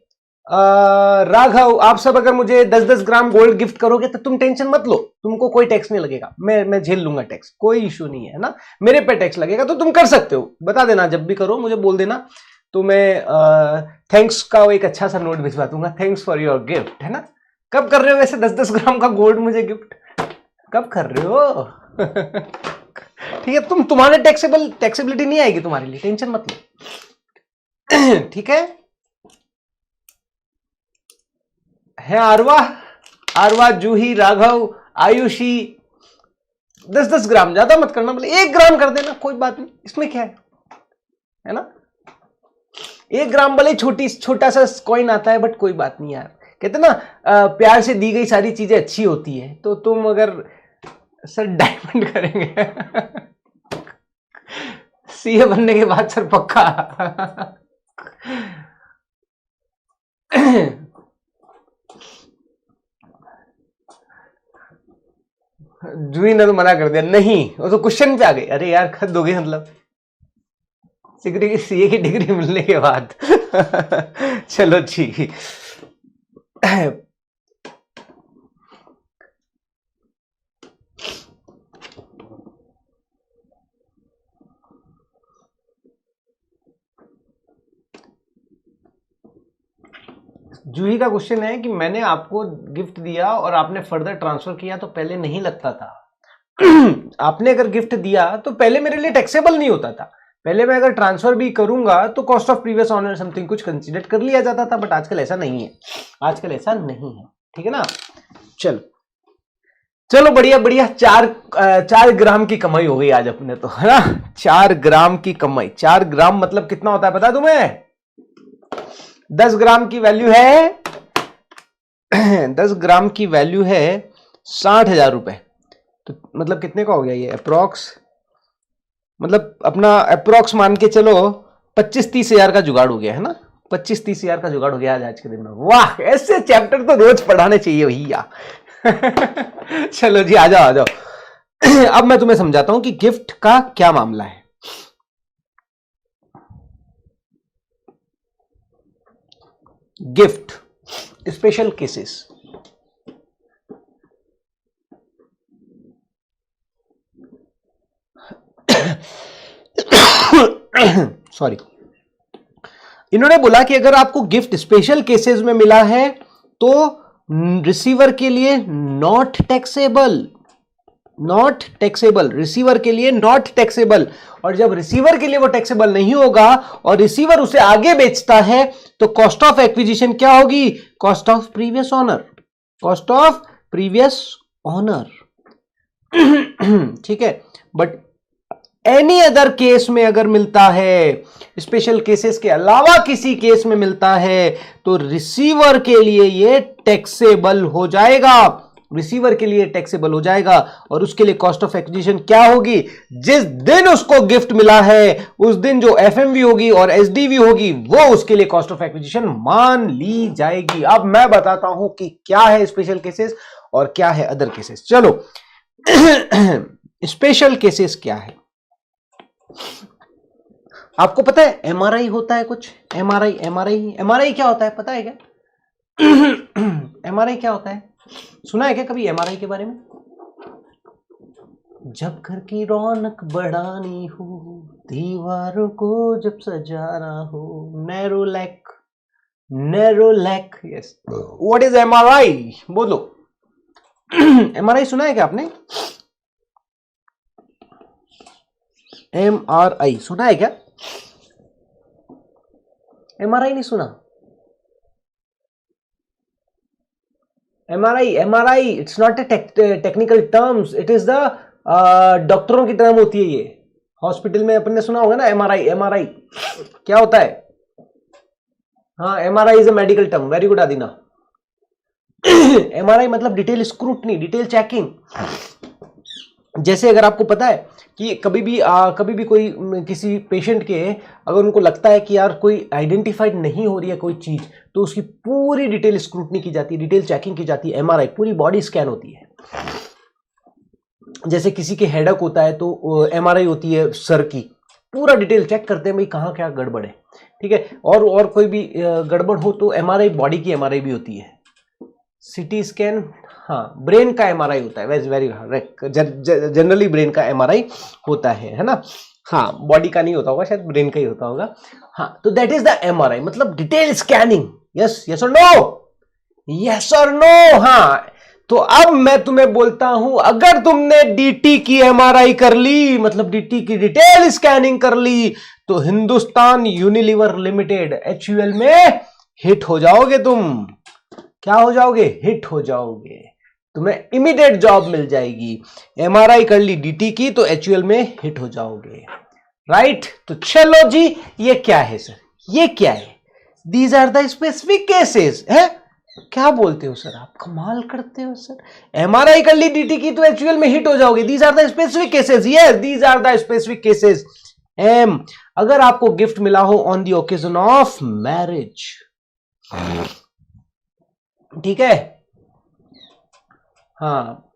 राघव, आप सब अगर मुझे 10-10 ग्राम गोल्ड गिफ्ट करोगे तो तुम टेंशन मत लो, तुमको कोई टैक्स नहीं लगेगा, मैं झेल लूंगा टैक्स, कोई इश्यू नहीं है ना। मेरे पे टैक्स लगेगा तो तुम कर सकते हो, बता देना, जब भी करो मुझे बोल देना, तो मैं थैंक्स का एक अच्छा सा नोट भिजवा दूंगा, थैंक्स फॉर योर गिफ्ट, है ना। कब कर रहे हो वैसे 10-10 ग्राम का गोल्ड मुझे गिफ्ट, कब कर रहे हो? ठीक है, तुम्हारे टैक्सेबिलिटी नहीं आएगी तुम्हारे लिए, टेंशन मत लो, ठीक है। आरवा, जूही, राघव, आयुषी, 10-10 ग्राम, ज्यादा मत करना, बोले 1 ग्राम कर देना, कोई बात नहीं, इसमें क्या है ना। 1 ग्राम भले छोटा सा कॉइन आता है, बट कोई बात नहीं यार, कहते ना प्यार से दी गई सारी चीजें अच्छी होती है। तो तुम अगर सर डायमंड करेंगे सीए बनने के बाद सर पक्का जूही ने तो मना कर दिया, नहीं, वो तो क्वेश्चन पे आ गई, अरे यार खत दोगे मतलब सीए की डिग्री मिलने के बाद चलो ठीक। जूही का क्वेश्चन है कि मैंने आपको गिफ्ट दिया और आपने फर्दर ट्रांसफर किया तो पहले नहीं लगता था। आपने अगर गिफ्ट दिया तो पहले मेरे लिए टैक्सेबल नहीं होता था, पहले मैं अगर ट्रांसफर भी करूंगा तो cost of previous owner something कुछ कंसीडर कर लिया जाता था, बट आजकल ऐसा नहीं है, आजकल ऐसा नहीं है, ठीक है ना। चलो बढ़िया, 4 ग्राम की कमाई हो गई आज अपने तो, है ना। 4 ग्राम की कमाई, 4 ग्राम मतलब कितना होता है पता तुम्हें? 10 ग्राम की वैल्यू है 10 ग्राम की वैल्यू है 60,000 रुपए, तो मतलब कितने का हो गया ये अप्रोक्स, मतलब अपना अप्रोक्स मान के चलो 25-30 हजार का जुगाड़ हो गया, है ना। 25-30 हजार का जुगाड़ हो गया आज के दिन में। वाह, ऐसे चैप्टर तो रोज पढ़ाने चाहिए भैया। चलो जी, आ जाओ। अब मैं तुम्हें समझाता हूं कि गिफ्ट का क्या मामला है। गिफ्ट स्पेशल केसेस, सॉरी, इन्होंने बोला कि अगर आपको गिफ्ट स्पेशल केसेस में मिला है तो रिसीवर के लिए नॉट टैक्सेबल, रिसीवर के लिए नॉट टैक्सेबल। और जब रिसीवर के लिए वो टैक्सेबल नहीं होगा और रिसीवर उसे आगे बेचता है तो कॉस्ट ऑफ एक्विजिशन क्या होगी? कॉस्ट ऑफ प्रीवियस ऑनर, ठीक है। बट एनी अदर केस में अगर मिलता है, स्पेशल केसेस के अलावा किसी केस में मिलता है तो रिसीवर के लिए ये टैक्सेबल हो जाएगा, और उसके लिए कॉस्ट ऑफ एक्विजिशन क्या होगी? जिस दिन उसको गिफ्ट मिला है उस दिन जो एफएमवी होगी और एसडीवी होगी वो उसके लिए कॉस्ट ऑफ एक्विजिशन मान ली जाएगी। अब मैं बताता हूं कि क्या है स्पेशल केसेस और क्या है अदर केसेस। चलो स्पेशल केसेस क्या है आपको पता है? एमआरआई होता है कुछ, एमआरआई क्या होता है पता है क्या? एमआरआई क्या होता है, सुना है क्या कभी एमआरआई के बारे में? जब घर की रौनक बढ़ानी हो, दीवारों को जब सजाना हो, narrow lack, yes. What is MRI? बोलो। एमआरआई सुना है क्या आपने? एमआरआई सुना है क्या? एमआरआई नहीं सुना? MRI it's not a technical terms, it is the डॉक्टरों की टर्म होती है ये। हॉस्पिटल में अपन ने सुना होगा ना एमआरआई क्या होता है? हाँ, MRI is a medical term. Very good Adina. MRI मतलब डिटेल स्क्रूटनी, डिटेल चेकिंग। जैसे अगर आपको पता है कि कभी भी कोई किसी पेशेंट के अगर उनको लगता है कि यार कोई आइडेंटिफाइड नहीं हो रही है कोई चीज, तो उसकी पूरी डिटेल स्क्रूटनी की जाती है, डिटेल चेकिंग की जाती है। एमआरआई पूरी बॉडी स्कैन होती है। जैसे किसी के हेडक होता है तो एमआरआई होती है सर की, पूरा डिटेल चेक करते हैं भाई कहाँ क्या गड़बड़ है, ठीक है। और कोई भी गड़बड़ हो तो एमआरआई, बॉडी की एमआरआई भी होती है, सीटी स्कैन, हाँ ब्रेन का एमआरआई होता है, वेरी जनरली ब्रेन का एमआरआई होता है ना। हाँ बॉडी का नहीं होता होगा, शायद ब्रेन का ही होता होगा। हाँ तो दैट इज द एमआरआई, मतलब डिटेल स्कैनिंग। यस और नो, यस और नो। हाँ तो अब मैं तुम्हें बोलता हूं, अगर तुमने डीटी की एमआरआई कर ली, मतलब डीटी की डिटेल स्कैनिंग कर ली, तो हिंदुस्तान यूनिलीवर लिमिटेड HUL में हिट हो जाओगे तुम। क्या हो जाओगे? हिट हो जाओगे, तुम्हें इमीडिएट जॉब मिल जाएगी। एमआरआई कर ली डीटी की तो HUL में हिट हो जाओगे, राइट। तो चलो जी, ये क्या है सर, ये क्या है? These are the specific cases है। क्या बोलते हो सर आप, कमाल करते हो सर। एमआरआई कर ली डीटी की तो HUL में हिट हो जाओगे, these are the specific cases. Yes, these are the specific cases. Um, अगर आपको गिफ्ट मिला हो on the occasion of marriage, ठीक है, हाँ,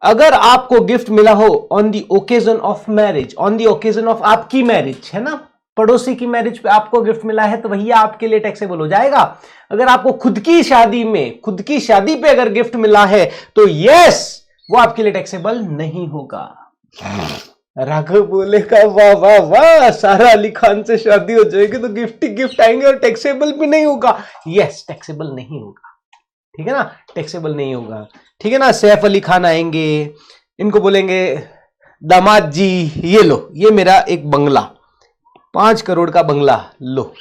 अगर आपको गिफ्ट मिला हो on the occasion of marriage, on the occasion of आपकी मैरिज है ना, पड़ोसी की मैरिज पे आपको गिफ्ट मिला है तो भैया आपके लिए टैक्सेबल हो जाएगा। अगर आपको खुद की शादी में, खुद की शादी पे अगर गिफ्ट मिला है तो यस, वो आपके लिए टैक्सेबल नहीं होगा। राघव बोलेगा वाह वाह वाह, सारा अली खान से शादी हो जाएगी तो गिफ्ट ही गिफ्ट आएंगे और टैक्सेबल भी नहीं होगा। यस, टैक्सेबल नहीं होगा, ठीक है ना, टैक्सेबल नहीं होगा, ठीक है ना। सैफ अली खान आएंगे, इनको बोलेंगे दामाद जी ये लो, ये मेरा एक बंगला, 5 करोड़ का बंगला लो,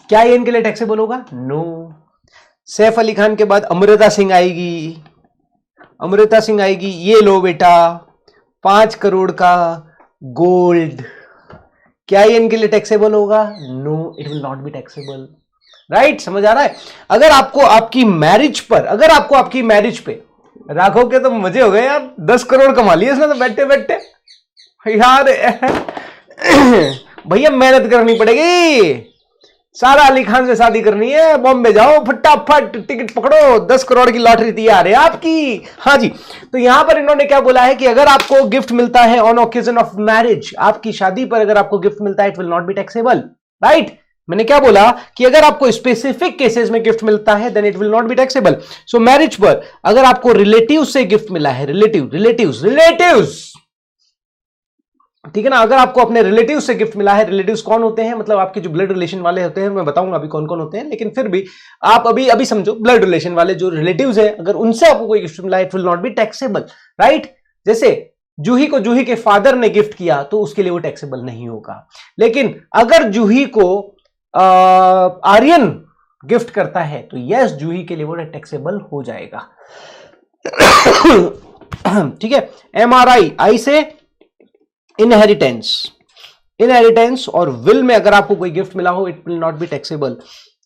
क्या ये इनके लिए टैक्सेबल होगा? नो। सैफ अली खान के बाद अमृता सिंह आएगी, अमृता सिंह आएगी, ये लो बेटा 5 करोड़ का गोल्ड, क्या ये इनके लिए टैक्सेबल होगा? No, it will not be taxable, right. समझ आ रहा है। अगर आपको आपकी मैरिज पर, अगर आपको आपकी मैरिज पे, राघव के तो मजे हो गए यार, 10 करोड़ कमा लिए इसने तो बैठे बैठे यार। भैया मेहनत करनी पड़ेगी, सारा अली खान से शादी करनी है, बॉम्बे जाओ फटाफट टिकट पकड़ो, 10 करोड़ की लॉटरी तैयार है आपकी। हाँ जी, तो यहां पर इन्होंने क्या बोला है कि अगर आपको गिफ्ट मिलता है ऑन ओकेजन ऑफ मैरिज, आपकी शादी पर अगर आपको गिफ्ट मिलता है, it will not be taxable, right. मैंने क्या बोला कि अगर आपको स्पेसिफिक केसेस में गिफ्ट मिलता है then it will not be taxable. So marriage पर अगर आपको रिलेटिव से गिफ्ट मिला है, रिलेटिव्स, ठीक है ना, अगर आपको अपने रिलेटिव से गिफ्ट मिला है, रिलेटिव्स कौन होते हैं, मतलब आपके जो ब्लड रिलेशन वाले होते हैं, मैं बताऊंगा अभी कौन कौन होते हैं, लेकिन फिर भी आप अभी समझो, ब्लड रिलेशन वाले जो रिलेटिव्स हैं, अगर उनसे आपको कोई गिफ्ट मिला है, it will not be taxable, right. जैसे जूही को जूही के फादर ने गिफ्ट किया तो उसके लिए वो टैक्सेबल नहीं होगा, लेकिन अगर जूही को आर्यन गिफ्ट करता है तो यस, जूही के लिए वो टैक्सेबल हो जाएगा। ठीक है। एमआरआई, आई से इनहेरिटेंस और विल में अगर आपको कोई गिफ्ट मिला हो, it will not be taxable.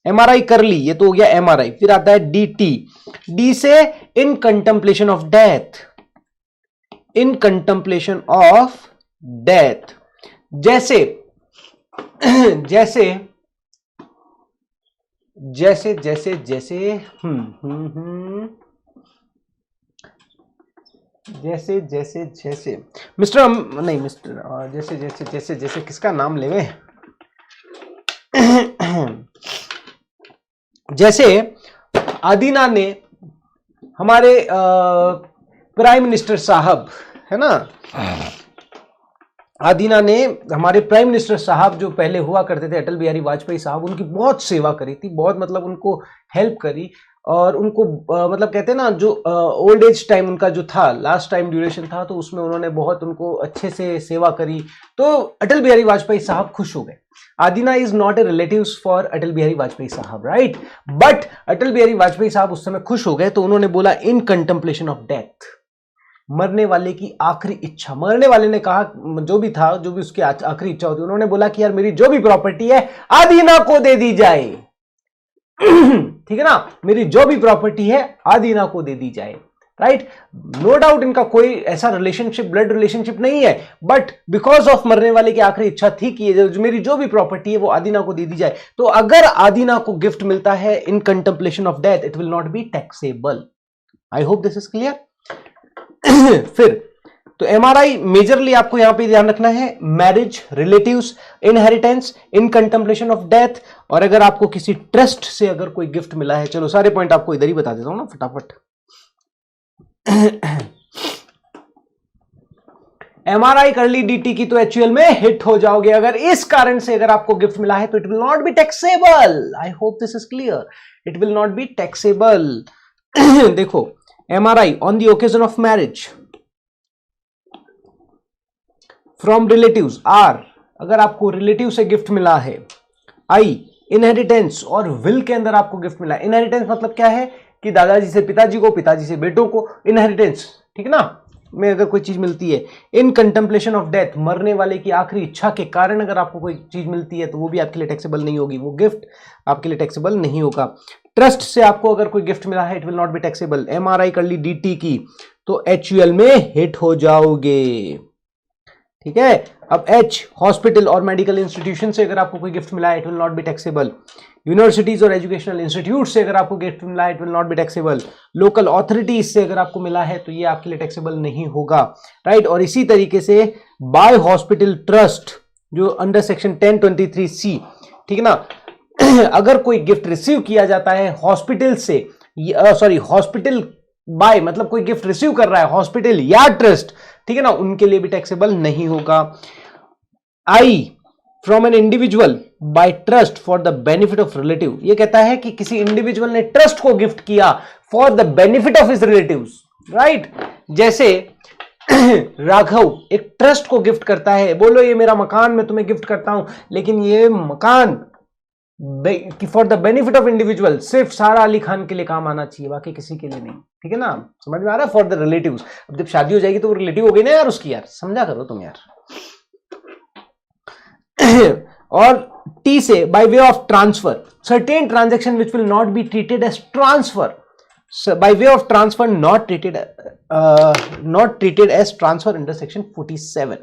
MRI कर ली, ये तो हो गया एमआरआई। फिर आता है डीटी, डी से in contemplation of death, in contemplation of death, जैसे जैसे जैसे जैसे जैसे जैसे जैसे जैसे मिस्टर नहीं मिस्टर जैसे जैसे जैसे जैसे किसका नाम लेवे, जैसे आदिना ने हमारे प्राइम मिनिस्टर साहब है ना, आदिना ने हमारे प्राइम मिनिस्टर साहब जो पहले हुआ करते थे अटल बिहारी वाजपेयी साहब, उनकी बहुत सेवा करी थी, बहुत मतलब उनको हेल्प करी, और उनको मतलब कहते हैं ना जो ओल्ड एज टाइम उनका जो था, लास्ट टाइम ड्यूरेशन था, तो उसमें उन्होंने बहुत उनको अच्छे से सेवा करी, तो अटल बिहारी वाजपेयी साहब खुश हो गए। Adina is not a relative for Atal Bihari Vajpayee साहब, राइट, बट अटल बिहारी वाजपेयी साहब उस समय खुश हो गए, तो उन्होंने बोला इन कंटेम्पलेशन ऑफ डेथ, मरने वाले की आखिरी इच्छा, मरने वाले ने कहा जो भी था, जो भी उसकी आखिरी इच्छा होती, उन्होंने बोला कि यार मेरी जो भी प्रॉपर्टी है आदिना को दे दी जाए। ठीक है ना, मेरी जो भी प्रॉपर्टी है आदिना को दे दी जाए, राइट। नो डाउट इनका कोई ऐसा रिलेशनशिप, ब्लड रिलेशनशिप नहीं है, बट बिकॉज ऑफ मरने वाले की आखिरी इच्छा थी कि मेरी जो भी प्रॉपर्टी है वो आदिना को दे दी जाए, तो अगर आदिना को गिफ्ट मिलता है in contemplation of death, it will not be taxable. I hope this is clear. फिर तो एमआरआई मेजरली आपको यहां पे ध्यान रखना है marriage, relatives, inheritance, in contemplation of death, और अगर आपको किसी ट्रस्ट से अगर कोई गिफ्ट मिला है। चलो सारे पॉइंट आपको इधर ही बता देता हूं ना फटाफट। एमआरआई कर ली डीटी की तो एचयूएल में हिट हो जाओगे। अगर इस कारण से अगर आपको गिफ्ट मिला है तो it will not be taxable. I hope this is clear, it will not be taxable. देखो MRI on the occasion of marriage from relatives are, अगर आपको रिलेटिव से गिफ्ट मिला है। आई इनहेरिटेंस और विल के अंदर आपको गिफ्ट मिला है। इनहेरिटेंस मतलब क्या है कि दादाजी से पिताजी को, पिताजी से बेटों को, इनहेरिटेंस, ठीक है ना, में अगर कोई चीज मिलती है। इन कंटेम्पलेशन ऑफ डेथ, मरने वाले की आखिरी इच्छा के कारण अगर आपको कोई चीज मिलती है तो वो भी आपके लिए टैक्सेबल नहीं होगी, वो गिफ्ट आपके लिए टैक्सेबल नहीं होगा। ट्रस्ट से आपको अगर कोई गिफ्ट मिला है it will not be taxable. MRI कर ली डीटी की तो एचयूएल में हिट हो जाओगे, ठीक है। अब एच हॉस्पिटल और मेडिकल इंस्टीट्यूशन से अगर आपको कोई गिफ्ट मिला है it will not be taxable. Universities और एजुकेशनल इंस्टीट्यूट से अगर आपको गिफ्ट मिला है it will not be taxable. Local authorities से अगर आपको मिला है तो ये आपके लिए टैक्सेबल नहीं होगा, राइट। और इसी तरीके से बाय हॉस्पिटल ट्रस्ट जो अंडर सेक्शन 1023C, ठीक है ना, अगर कोई गिफ्ट रिसीव किया जाता है हॉस्पिटल से, सॉरी हॉस्पिटल बाय मतलब कोई गिफ्ट रिसीव कर रहा है हॉस्पिटल या ट्रस्ट, ठीक है ना, उनके लिए भी टैक्सेबल नहीं होगा। I from an individual by trust for the benefit of relative, ये कहता है कि किसी इंडिविजुअल ने ट्रस्ट को गिफ्ट किया for the benefit of his relatives, right. जैसे राघव एक ट्रस्ट को गिफ्ट करता है, बोलो ये मेरा मकान मैं तुम्हें गिफ्ट करता हूं, लेकिन ये मकान for the benefit of individual सिर्फ सारा अली खान के लिए काम आना चाहिए, बाकी किसी के लिए नहीं, ठीक है ना, समझ में आ रहा है, फॉर द रिलेटिव्स। अब जब शादी हो जाएगी तो वो रिलेटिव हो गई ना यार उसकी, यार समझा करो तुम यार। और टी से by way of transfer, certain transaction which will not be treated as transfer, by way of transfer not treated as transfer under section 47,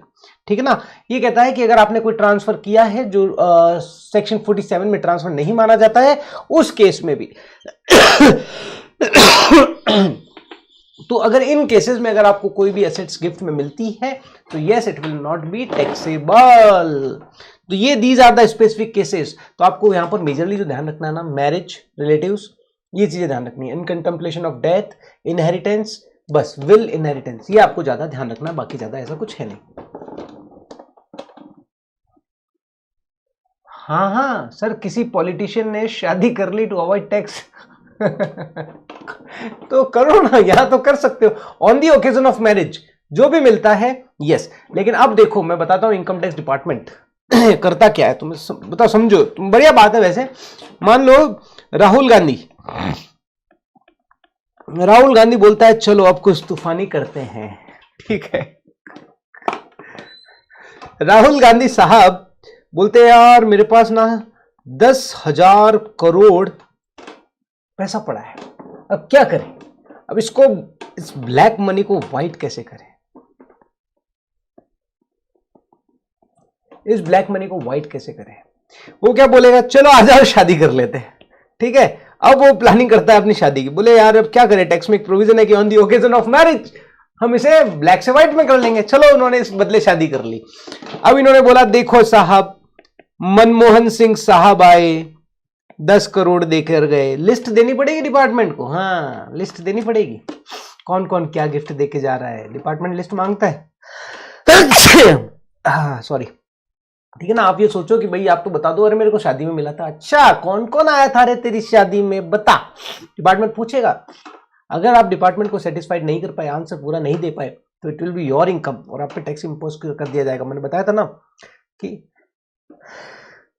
ठीक है ना। ये कहता है कि अगर आपने कोई ट्रांसफर किया है जो सेक्शन 47 में ट्रांसफर नहीं माना जाता है, उस केस में भी तो अगर इन केसेस में अगर आपको कोई भी एसेट्स गिफ्ट में मिलती है तो yes it will not be taxable. तो ये these are the specific cases. तो आपको यहां पर मेजरली जो ध्यान रखना है ना, मैरिज, रिलेटिव्स, ये चीजें ध्यान रखनी है। In contemplation of death, inheritance, बस विल, इनहेरिटेंस, ये आपको ज्यादा ध्यान रखना है, बाकी ज्यादा ऐसा कुछ है नहीं। हाँ सर, किसी पॉलिटिशियन ने शादी कर ली टू अवॉइड टैक्स तो करो ना, यहां तो कर सकते हो on the occasion of marriage, जो भी मिलता है यस। लेकिन अब देखो मैं बताता हूं इनकम टैक्स डिपार्टमेंट करता क्या है, तुम बताओ, समझो तुम, बढ़िया बात है वैसे। मान लो राहुल गांधी बोलता है चलो अब कुछ तूफानी करते हैं, ठीक है। राहुल गांधी साहब बोलते हैं यार मेरे पास ना 10,000 करोड़ पैसा पड़ा है, अब क्या करें, अब इसको, इस ब्लैक मनी को व्हाइट कैसे करें, इस ब्लैक मनी को व्हाइट कैसे करें। वो क्या बोलेगा, चलो आ जाओ शादी कर लेते हैं, ठीक है। अब वो प्लानिंग करता है अपनी शादी की, बोले यार अब क्या करें, टैक्स में एक प्रोविजन है कि on the occasion of marriage हम इसे ब्लैक से व्हाइट में कर लेंगे। चलो उन्होंने इस बदले शादी कर ली। अब इन्होंने बोला देखो साहब, मनमोहन सिंह साहब आए, 10 करोड़ देकर गए, लिस्ट देनी पड़ेगी डिपार्टमेंट को, हाँ लिस्ट देनी पड़ेगी, कौन कौन क्या गिफ्ट देके जा रहा है, डिपार्टमेंट लिस्ट मांगता है। सॉरी, ठीक है ना। आप ये सोचो कि भाई आप तो बता दो, अरे मेरे को शादी में मिला था, अच्छा कौन कौन आया था रे तेरी शादी में बता, डिपार्टमेंट पूछेगा। अगर आप डिपार्टमेंट को सेटिस्फाइड नहीं कर पाए, आंसर पूरा नहीं दे पाए, तो it will be your income और आप पे टैक्स इंपोज कर दिया जाएगा। मैंने बताया था ना कि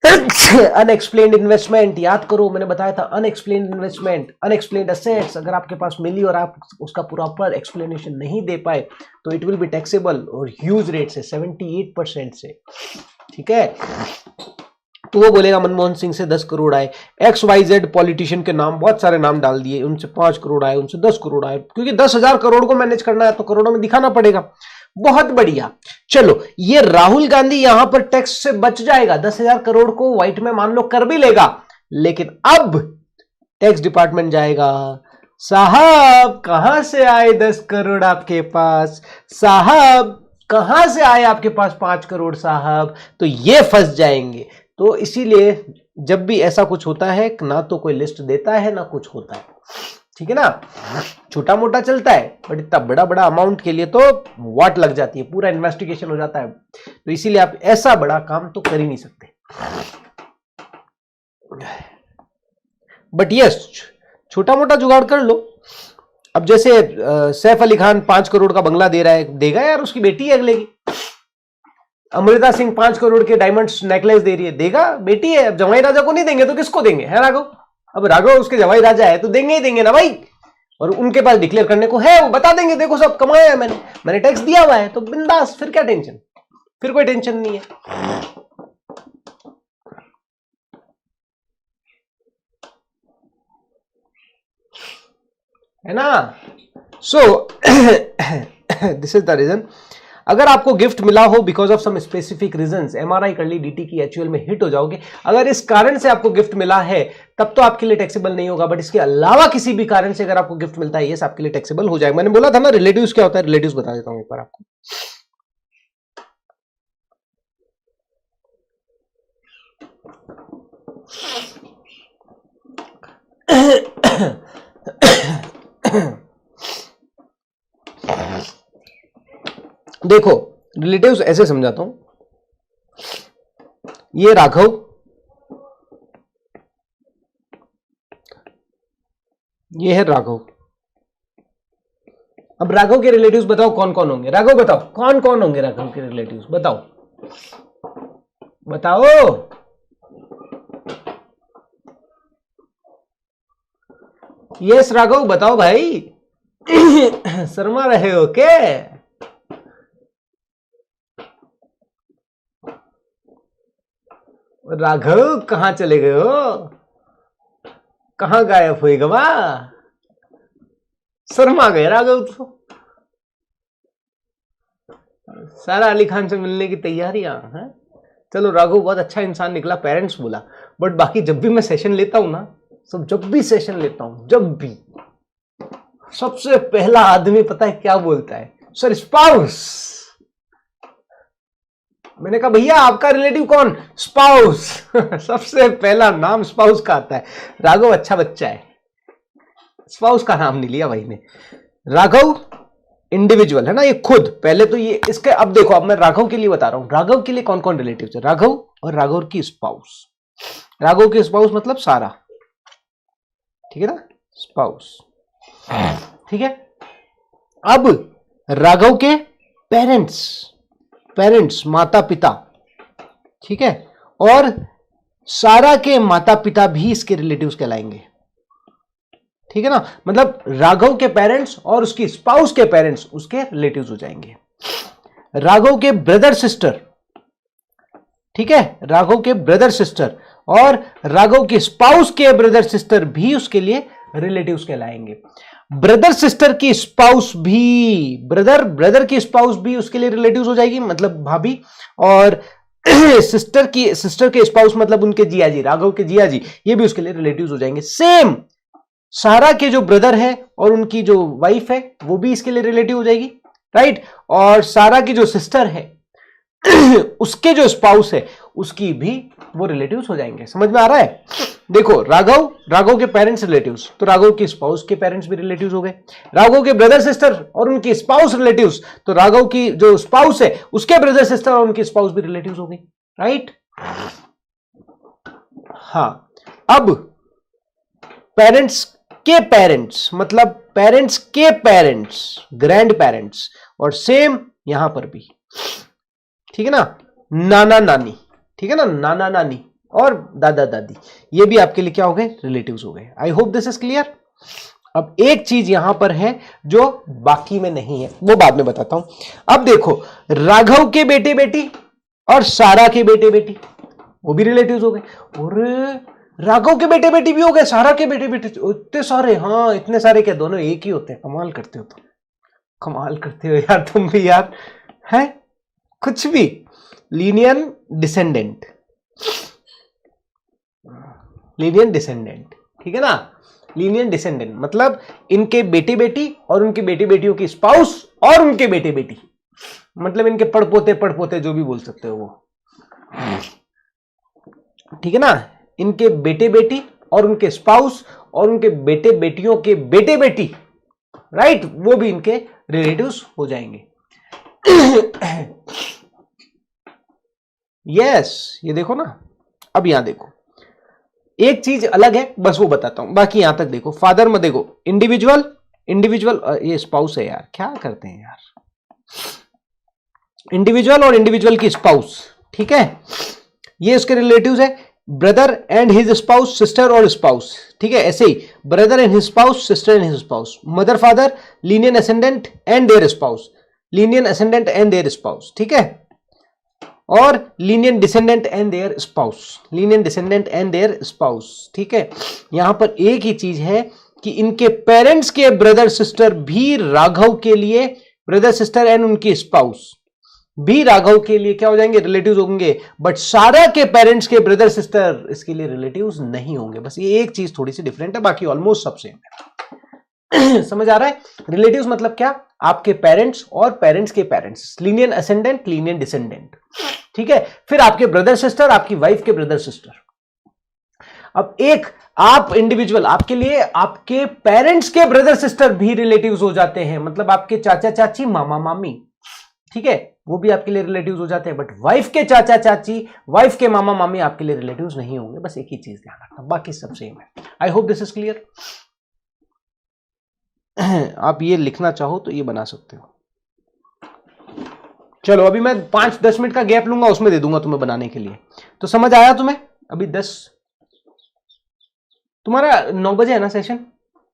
अनएक्सप्लेन्ड इन्वेस्टमेंट, याद करो मैंने बताया था, अनएक्सप्लेन्ड इन्वेस्टमेंट, अनएक्सप्लेन्ड एसेट्स अगर आपके पास मिली और आप उसका प्रॉपर एक्सप्लेनेशन नहीं दे पाए तो इट विल बी टैक्सेबल, और ह्यूज रेट से 78% से, ठीक है। तो वो बोलेगा मनमोहन सिंह से 10 करोड़ आए, XYZ पॉलिटिशियन के नाम, बहुत सारे नाम डाल दिए, उनसे 5 करोड़ आए, उनसे 10 करोड़ आए, क्योंकि 10,000 करोड़ को मैनेज करना है तो करोड़ों में दिखाना पड़ेगा। बहुत बढ़िया, चलो ये राहुल गांधी यहां पर टैक्स से बच जाएगा, 10,000 करोड़ को व्हाइट में मान लो कर भी लेगा, लेकिन अब टैक्स डिपार्टमेंट जाएगा, साहब कहां से आए 10 करोड़ आपके पास, साहब कहां से आए आपके पास 5 करोड़ साहब, तो ये फंस जाएंगे। तो इसीलिए जब भी ऐसा कुछ होता है ना तो कोई लिस्ट देता है ना कुछ होता है, ठीक है ना। छोटा मोटा चलता है बट इतना बड़ा बड़ा अमाउंट के लिए तो वाट लग जाती है, पूरा इन्वेस्टिगेशन हो जाता है। तो इसीलिए आप ऐसा बड़ा काम तो कर ही नहीं सकते। बट यस, छोटा मोटा जुगाड़ कर लो। अब जैसे सैफ अली खान 5 करोड़ का बंगला दे रहा है, देगा यार, उसकी बेटी है अगले की। अमृता सिंह 5 करोड़ के डायमंड्स नेकलेस दे रही है, देगा, बेटी है। अब जवाई राजा को नहीं देंगे तो किसको देंगे, है राघव? अब राघव उसके जवाई राजा है तो देंगे ही देंगे ना भाई। और उनके पास डिक्लेयर करने को है, वो बता देंगे देखो सब कमाया है मैंने टैक्स दिया हुआ है, तो बिंदास, फिर क्या टेंशन, फिर कोई टेंशन नहीं है। है ना। So this is the reason. अगर आपको गिफ्ट मिला हो because of some specific reasons, MRI कर ली, डीटी की, एचयूएल में हिट हो जाओगे, अगर इस कारण से आपको गिफ्ट मिला है तब तो आपके लिए टैक्सेबल नहीं होगा। बट इसके अलावा किसी भी कारण से अगर आपको गिफ्ट मिलता है, यस, आपके लिए टैक्सेबल हो जाएगा। मैंने बोला था ना रिलेटिव्स क्या होता है, रिलेटिव्स बता देता हूं एक बार आपको। देखो रिलेटिव्स ऐसे समझाता हूं, ये राघव, ये है राघव। अब राघव के रिलेटिव्स बताओ कौन कौन होंगे, राघव बताओ कौन कौन होंगे राघव के रिलेटिव्स, बताओ बताओ। यस राघव बताओ भाई। शर्मा रहे हो क्या? राघव कहां चले गए हो, कहां गायब हुए गवा, शर्मा गए राघव तो। सारा अली खान से मिलने की तैयारियां हैं। चलो राघव बहुत अच्छा इंसान निकला, पेरेंट्स बोला, बट बाकी जब भी मैं सेशन लेता हूं ना, सब जब भी सेशन लेता हूं, जब भी सबसे पहला आदमी पता है क्या बोलता है, सर स्पाउस। मैंने कहा भैया आपका रिलेटिव कौन, स्पाउस। सबसे पहला नाम स्पाउस का आता है। राघव अच्छा बच्चा है, स्पाउस का नाम नहीं लिया भाई ने। राघव इंडिविजुअल है ना, ये खुद पहले तो ये इसके। अब देखो, अब मैं राघव के लिए बता रहा हूं, राघव के लिए कौन कौन रिलेटिव है, राघव और राघव की स्पाउस। राघव की स्पाउस मतलब सारा, ठीक है ना, स्पाउस, ठीक है। अब राघव के पेरेंट्स माता पिता, ठीक है, और सारा के माता पिता भी इसके रिलेटिव्स कहलाएंगे, ठीक है ना। मतलब राघव के पेरेंट्स और उसकी स्पाउस के पेरेंट्स उसके रिलेटिव्स हो जाएंगे। राघव के ब्रदर सिस्टर, ठीक है, राघव के ब्रदर सिस्टर और राघव की स्पाउस के ब्रदर सिस्टर भी उसके लिए रिलेटिव्स कहलाएंगे। ब्रदर सिस्टर की स्पाउस भी, ब्रदर की स्पाउस भी उसके लिए रिलेटिव्स हो जाएगी, मतलब भाभी। और सिस्टर के स्पाउस मतलब उनके जिया जी, राघव के जिया जी, ये भी उसके लिए रिलेटिव्स हो जाएंगे। सेम सारा के जो ब्रदर है और उनकी जो वाइफ है वो भी इसके लिए रिलेटिव हो जाएगी, राइट। और सारा की जो सिस्टर है उसके जो स्पाउस है उसकी भी वो रिलेटिव्स हो जाएंगे। समझ में आ रहा है? देखो राघव के पेरेंट्स रिलेटिव्स, तो राघव की स्पाउस के पेरेंट्स भी रिलेटिव्स हो गए। राघव के ब्रदर सिस्टर और उनकी स्पाउस रिलेटिव्स, तो राघव की जो स्पाउस है उसके ब्रदर सिस्टर और उनकी स्पाउस भी रिलेटिव्स हो गई, राइट। हाँ, अब पेरेंट्स के पेरेंट्स मतलब पेरेंट्स के पेरेंट्स, ग्रैंड पेरेंट्स, और सेम यहां पर भी, ठीक है ना, नाना नानी, ठीक है ना, नाना नानी और दादा दादी, ये भी आपके लिए क्या हो गए, रिलेटिव्स हो गए। आई होप दिस इज क्लियर। अब एक चीज यहां पर है जो बाकी में नहीं है, वो बाद में बताता हूं। अब देखो, राघव के बेटे बेटी और सारा के बेटे बेटी वो भी रिलेटिव्स हो गए, और राघव के बेटे बेटी भी हो गए, सारा के बेटे बेटी, इतने सारे। हाँ, इतने सारे क्या, दोनों एक ही होते हैं? कमाल करते हो तुम, कमाल करते हो यार तुम भी यार, है कुछ भी। लीनियन डिसेंडेंट, ठीक है ना। लीनियन डिसेंडेंट मतलब इनके बेटे बेटी और उनके बेटे बेटियों की स्पाउस और उनके बेटे बेटी, मतलब इनके पड़पोते जो भी बोल सकते हो वो, ठीक है ना। इनके बेटे बेटी और उनके स्पाउस और उनके बेटे बेटियों के बेटे बेटी, राइट, वो भी इनके रिलेटिव्स हो जाएंगे। यस, ये देखो ना। अब यहां देखो, एक चीज अलग है, बस वो बताता हूं, बाकी यहां तक देखो। फादर में देखो इंडिविजुअल, ये स्पाउस है यार, क्या करते हैं यार, इंडिविजुअल और इंडिविजुअल की स्पाउस, ठीक है, ये उसके रिलेटिव्स है। Brother and his spouse, sister और स्पाउस, ठीक है, ऐसे ही brother and his spouse, sister and his spouse, mother father, lineal ascendant and their spouse, lineal ascendant and their spouse, ठीक है, और lineal descendant and their spouse, lineal descendant and their spouse, ठीक है। यहां पर एक ही चीज है कि इनके पेरेंट्स के ब्रदर सिस्टर भी राघव के लिए, ब्रदर सिस्टर एंड उनकी स्पाउस भी राघव के लिए क्या हो जाएंगे, रिलेटिव्स होंगे, बट सारा के पेरेंट्स के ब्रदर सिस्टर इसके लिए रिलेटिव्स नहीं होंगे। बस ये एक चीज थोड़ी सी डिफरेंट है, बाकी ऑलमोस्ट सब सेम है। समझ आ रहा है? रिलेटिव्स मतलब क्या, आपके पेरेंट्स और पेरेंट्स के parents, Linnean ascendant, Linnean descendant, ठीक है। फिर आपके ब्रदर सिस्टर, आपकी वाइफ के ब्रदर सिस्टर। अब एक आप इंडिविजुअल, आपके लिए आपके पेरेंट्स के ब्रदर सिस्टर भी रिलेटिव्स हो जाते हैं, मतलब आपके चाचा चाची, मामा मामी, ठीक है, वो भी आपके लिए रिलेटिव्स हो जाते हैं। बट वाइफ के चाचा चाची, वाइफ के मामा मामी आपके लिए रिलेटिव्स नहीं होंगे। बस एक ही चीज ध्यान रखना, बाकी सब सेम है। आई होप दिस इज क्लियर। आप ये लिखना चाहो तो ये बना सकते हो। चलो अभी मैं 5-10 मिनट का गैप लूंगा, उसमें दे दूंगा तुम्हें बनाने के लिए। तो समझ आया तुम्हें? अभी 10, तुम्हारा 9 बजे है ना सेशन,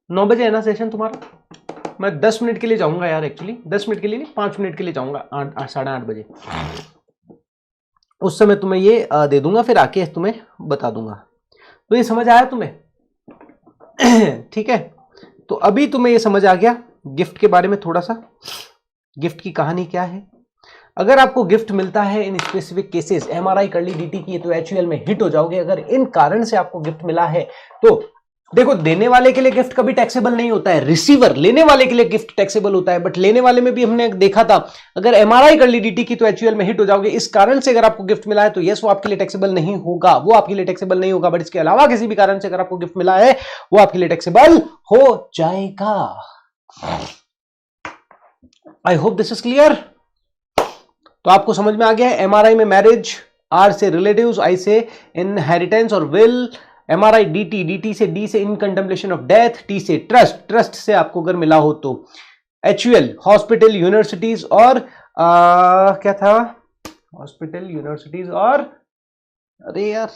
9 बजे है ना सेशन तुम्हारा। मैं 10 मिनट के लिए जाऊंगा यार, एक्चुअली 10 मिनट के लिए नहीं, 5 मिनट के लिए जाऊंगा, 8-8:30 बजे। उस समय तुम्हें ये दे दूंगा, फिर आके तुम्हें बता दूंगा। तो ये समझ आया तुम्हें? ठीक है, तो अभी तुम्हें ये समझ आ गया गिफ्ट के बारे में थोड़ा सा, गिफ्ट की कहानी क्या है। अगर आपको गिफ्ट मिलता है इन स्पेसिफिक केसेस, एमआरआई कर ली डीटी की, तो एचयूएल में हिट हो जाओगे। अगर इन कारण से आपको गिफ्ट मिला है तो देखो, देने वाले के लिए गिफ्ट कभी टैक्सेबल नहीं होता है, रिसीवर लेने वाले के लिए गिफ्ट टैक्सेबल होता है। बट लेने वाले में भी हमने देखा था, अगर एमआरआई कर ली डीटी की तो एचयूएल में हिट हो जाओगे। इस कारण से अगर आपको गिफ्ट मिला है तो यस, वो आपके लिए टैक्सेबल नहीं होगा, वो आपके लिए टैक्सेबल नहीं होगा। बट इसके अलावा किसी भी कारण से अगर आपको गिफ्ट मिला है, वो आपके लिए टैक्सेबल हो जाएगा। आई होप दिस इज क्लियर। तो आपको समझ में आ गया है, एमआरआई में मैरिज, आर से रिलेटिव्स, आई से इनहेरिटेंस और विल, एमआरआई डीटी, डीटी से डी से in contemplation of death, T से ट्रस्ट, ट्रस्ट से आपको अगर मिला हो तो एचयूएल, हॉस्पिटल, यूनिवर्सिटीज और क्या था, हॉस्पिटल, यूनिवर्सिटीज और अरे यार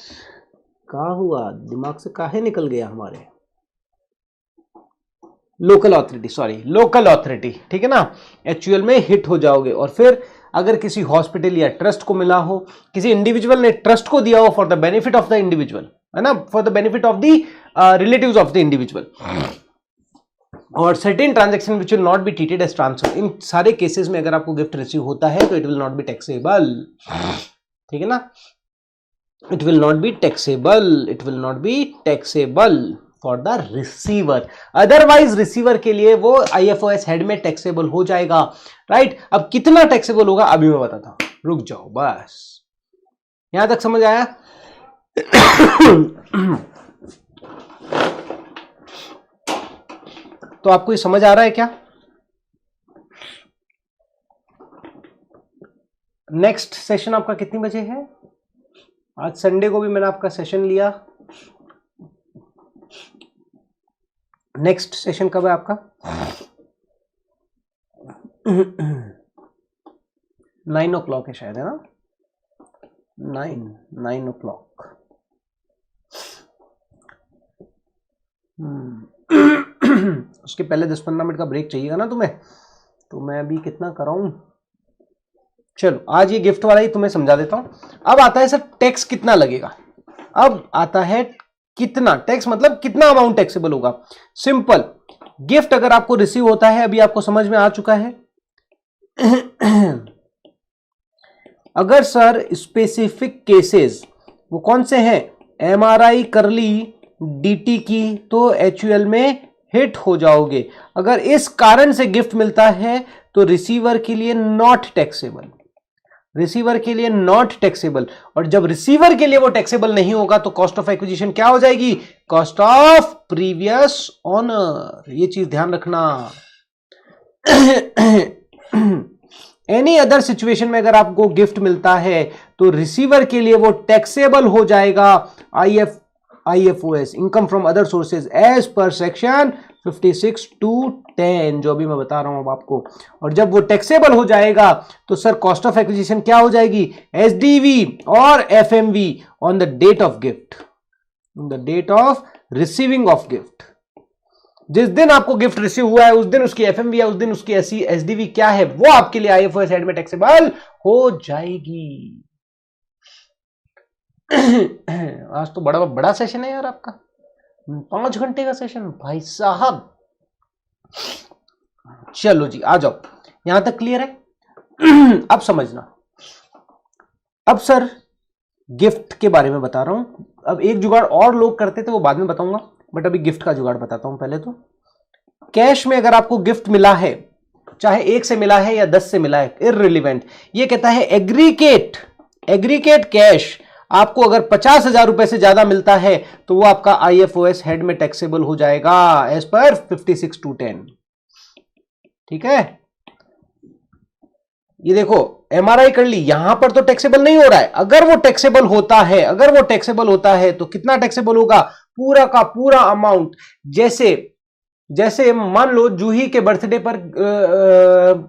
कहा हुआ, दिमाग से काहे निकल गया हमारे, local authority, sorry local authority, ठीक है ना, एचयूएल में हिट हो जाओगे। और फिर अगर किसी हॉस्पिटल या ट्रस्ट को मिला हो, किसी इंडिविजुअल ने ट्रस्ट को दिया हो for the benefit of the individual, है ना, for the benefit of the relatives of the individual, और certain transaction which will not be treated as transfer, इन सारे केसेस में अगर आपको गिफ्ट रिसीव होता है तो it will not be taxable, ठीक है ना, it will not be taxable, it will not be taxable for the receiver. Otherwise receiver के लिए वो आईएफओएस हेड में टैक्सेबल हो जाएगा, राइट। अब कितना टैक्सेबल होगा अभी मैं बताता हूं, रुक जाओ बस, यहां तक समझ आया? तो आपको ये समझ आ रहा है क्या? नेक्स्ट सेशन आपका कितनी बजे है? आज संडे को भी मैंने आपका सेशन लिया, नेक्स्ट सेशन कब है आपका? 9 o'clock है शायद, है ना, 9 o'clock। उसके पहले 10-15 मिनट का ब्रेक चाहिएगा ना तुम्हें, तो मैं अभी कितना कराऊं। चलो आज ये गिफ्ट वाला ही तुम्हें समझा देता हूं। अब आता है सर टैक्स कितना लगेगा, अब आता है कितना टैक्स, मतलब कितना अमाउंट टैक्सेबल होगा। सिंपल, गिफ्ट अगर आपको रिसीव होता है, अभी आपको समझ में आ चुका है। अगर सर स्पेसिफिक केसेस वो कौन से हैं, एमआरआई कर ली DT की तो HUL में हिट हो जाओगे। अगर इस कारण से गिफ्ट मिलता है तो रिसीवर के लिए नॉट टैक्सेबल, रिसीवर के लिए नॉट टैक्सेबल। और जब रिसीवर के लिए वो टैक्सेबल नहीं होगा तो कॉस्ट ऑफ एक्विजिशन क्या हो जाएगी? Cost of previous owner. ये चीज ध्यान रखना। एनी अदर सिचुएशन में अगर आपको गिफ्ट मिलता है तो रिसीवर के लिए वो टैक्सेबल हो जाएगा IFOS, income from other sources, as per section 56(2)(10), जो अभी मैं बता रहा हूं अब आपको। और जब वो टैक्सेबल हो जाएगा तो सर कॉस्ट ऑफ एक्विजिशन क्या हो जाएगी? SDV और FMV on the date of gift, on the date of receiving of gift. जिस दिन आपको गिफ्ट रिसीव हुआ है उस दिन उसकी FMV या उस दिन उसकी SDV क्या है वो आपके लिए IFOS हेड में टैक्सेबल हो जाएगी। आज तो बड़ा बड़ा सेशन है यार आपका, 5 घंटे का सेशन भाई साहब। चलो जी आ जाओ, यहां तक क्लियर है? अब समझना। अब सर गिफ्ट के बारे में बता रहा हूं। अब एक जुगाड़ और लोग करते थे वो बाद में बताऊंगा, बट अभी गिफ्ट का जुगाड़ बताता हूं पहले। तो कैश में अगर आपको गिफ्ट मिला है, चाहे 1 से मिला है या 10 से मिला है, इररिलेवेंट। ये कहता है एग्रीगेट कैश आपको अगर 50,000 रुपए से ज्यादा मिलता है तो वो आपका IFOS हेड में टैक्सेबल हो जाएगा एज पर 56(2)(10). ठीक है, ये देखो MRI कर ली, यहां पर तो टैक्सेबल नहीं हो रहा है। अगर वो टैक्सेबल होता है तो कितना टैक्सेबल होगा? पूरा का पूरा अमाउंट। जैसे मान लो जूही के बर्थडे पर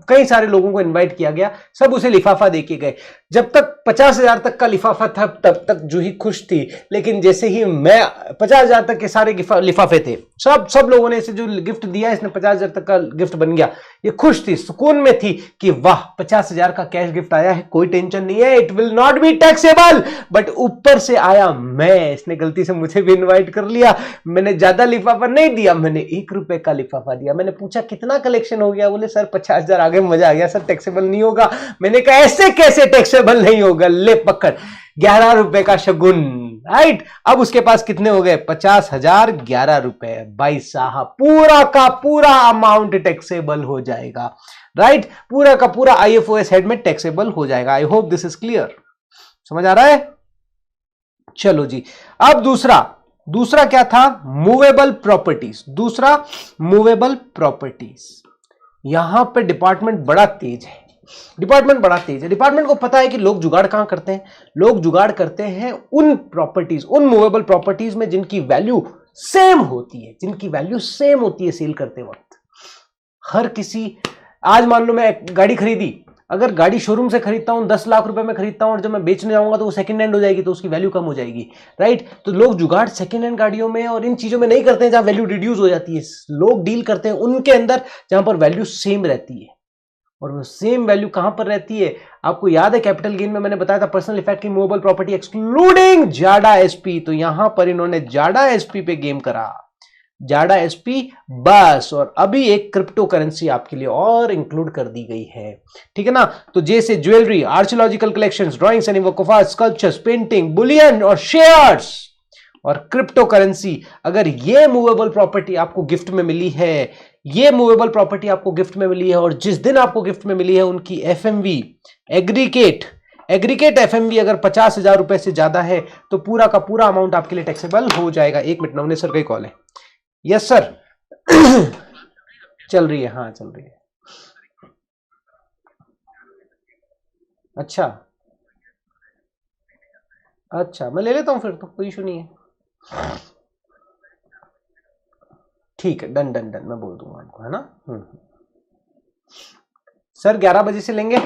कई सारे लोगों को इनवाइट किया गया, सब उसे लिफाफा देके गए। जब तक 50,000 तक का लिफाफा था तब तक जूही खुश थी, लेकिन जैसे ही मैं 50,000 तक के सारे लिफाफे थे, सब लोगों ने इसे जो गिफ्ट दिया, इसने 50,000 तक का गिफ्ट बन गया। ये खुश थी, सुकून में थी कि वाह 50,000 का कैश गिफ्ट आया है, कोई टेंशन नहीं है, it will not be taxable. But ऊपर से आया मैं, इसने गलती से मुझे भी इन्वाइट कर लिया, मैंने ज्यादा लिफाफा नहीं दिया, मैंने 1 रुपए का लिफाफा दिया। मैंने पूछा कितना कलेक्शन हो गया? बोले सर 50,000 आ गए। मजा आ गया सर, टैक्सेबल नहीं होगा। मैंने कहा ऐसे कैसे टैक्सेबल नहीं होगा? ले पकड़, 11 रुपए का शगुन। राइट, अब उसके पास कितने हो गए? 50,000, 11 रुपए। भाई साहब पूरा का पूरा अमाउंट टैक्सेबल हो जाएगा। राइट, पूरा का पूरा IFOS हेड में टैक्सेबल हो जाएगा। आई होप दिस इज क्लियर, समझ आ रहा है? चलो जी, अब दूसरा क्या था? Movable properties. दूसरा मूवेबल प्रॉपर्टीज। यहां पे डिपार्टमेंट बड़ा तेज है। डिपार्टमेंट को पता है कि लोग जुगाड़ कहां करते हैं। लोग जुगाड़ करते हैं उन प्रॉपर्टीज, उन मूवेबल प्रॉपर्टीज में जिनकी वैल्यू सेम होती है सेल करते वक्त। हर किसी, आज मान लो मैं गाड़ी खरीदी, अगर गाड़ी शोरूम से खरीदता हूं 10 लाख रुपए में खरीदता हूं और जब मैं बेचने जाऊंगा तो वो सेकंड हैंड हो जाएगी, तो उसकी वैल्यू कम हो जाएगी। राइट, तो लोग जुगाड़ सेकंड हैंड गाड़ियों में और इन चीजों में नहीं करते हैं जहां वैल्यू रिड्यूस हो जाती है। लोग डील करते हैं उनके अंदर जहां पर वैल्यू सेम रहती है। और वो सेम वैल्यू कहां पर रहती है? आपको याद है कैपिटल गेन में मैंने बताया था पर्सनल इफेक्ट की मूवेबल प्रॉपर्टी एक्सक्लूडिंग जाडा एसपी। तो यहां पर इन्होंने जाडा एसपी पे गेम करा, जाडा एसपी बस। और अभी एक क्रिप्टो करेंसी आपके लिए और इंक्लूड कर दी गई है। ठीक है ना? तो जैसे jewellery, archaeological collections, drawings and work of art, sculptures, painting, Boolean और शेयर्स और क्रिप्टो करेंसी, अगर ये मूवेबल प्रॉपर्टी आपको गिफ्ट में मिली है, और जिस दिन आपको गिफ्ट में मिली है उनकी FMV, एग्रीगेट FMV अगर 50,000 रुपए से ज्यादा है तो पूरा का पूरा अमाउंट आपके लिए टैक्सेबल हो जाएगा। 1 मिनट, नवने सर का कॉल है। Yes sir. चल रही है, हाँ चल रही है। अच्छा मैं ले लेता हूं फिर, तो कोई इशू नहीं है। ठीक है, डन, मैं बोल दूंगा आपको, है ना? सर 11 बजे से लेंगे,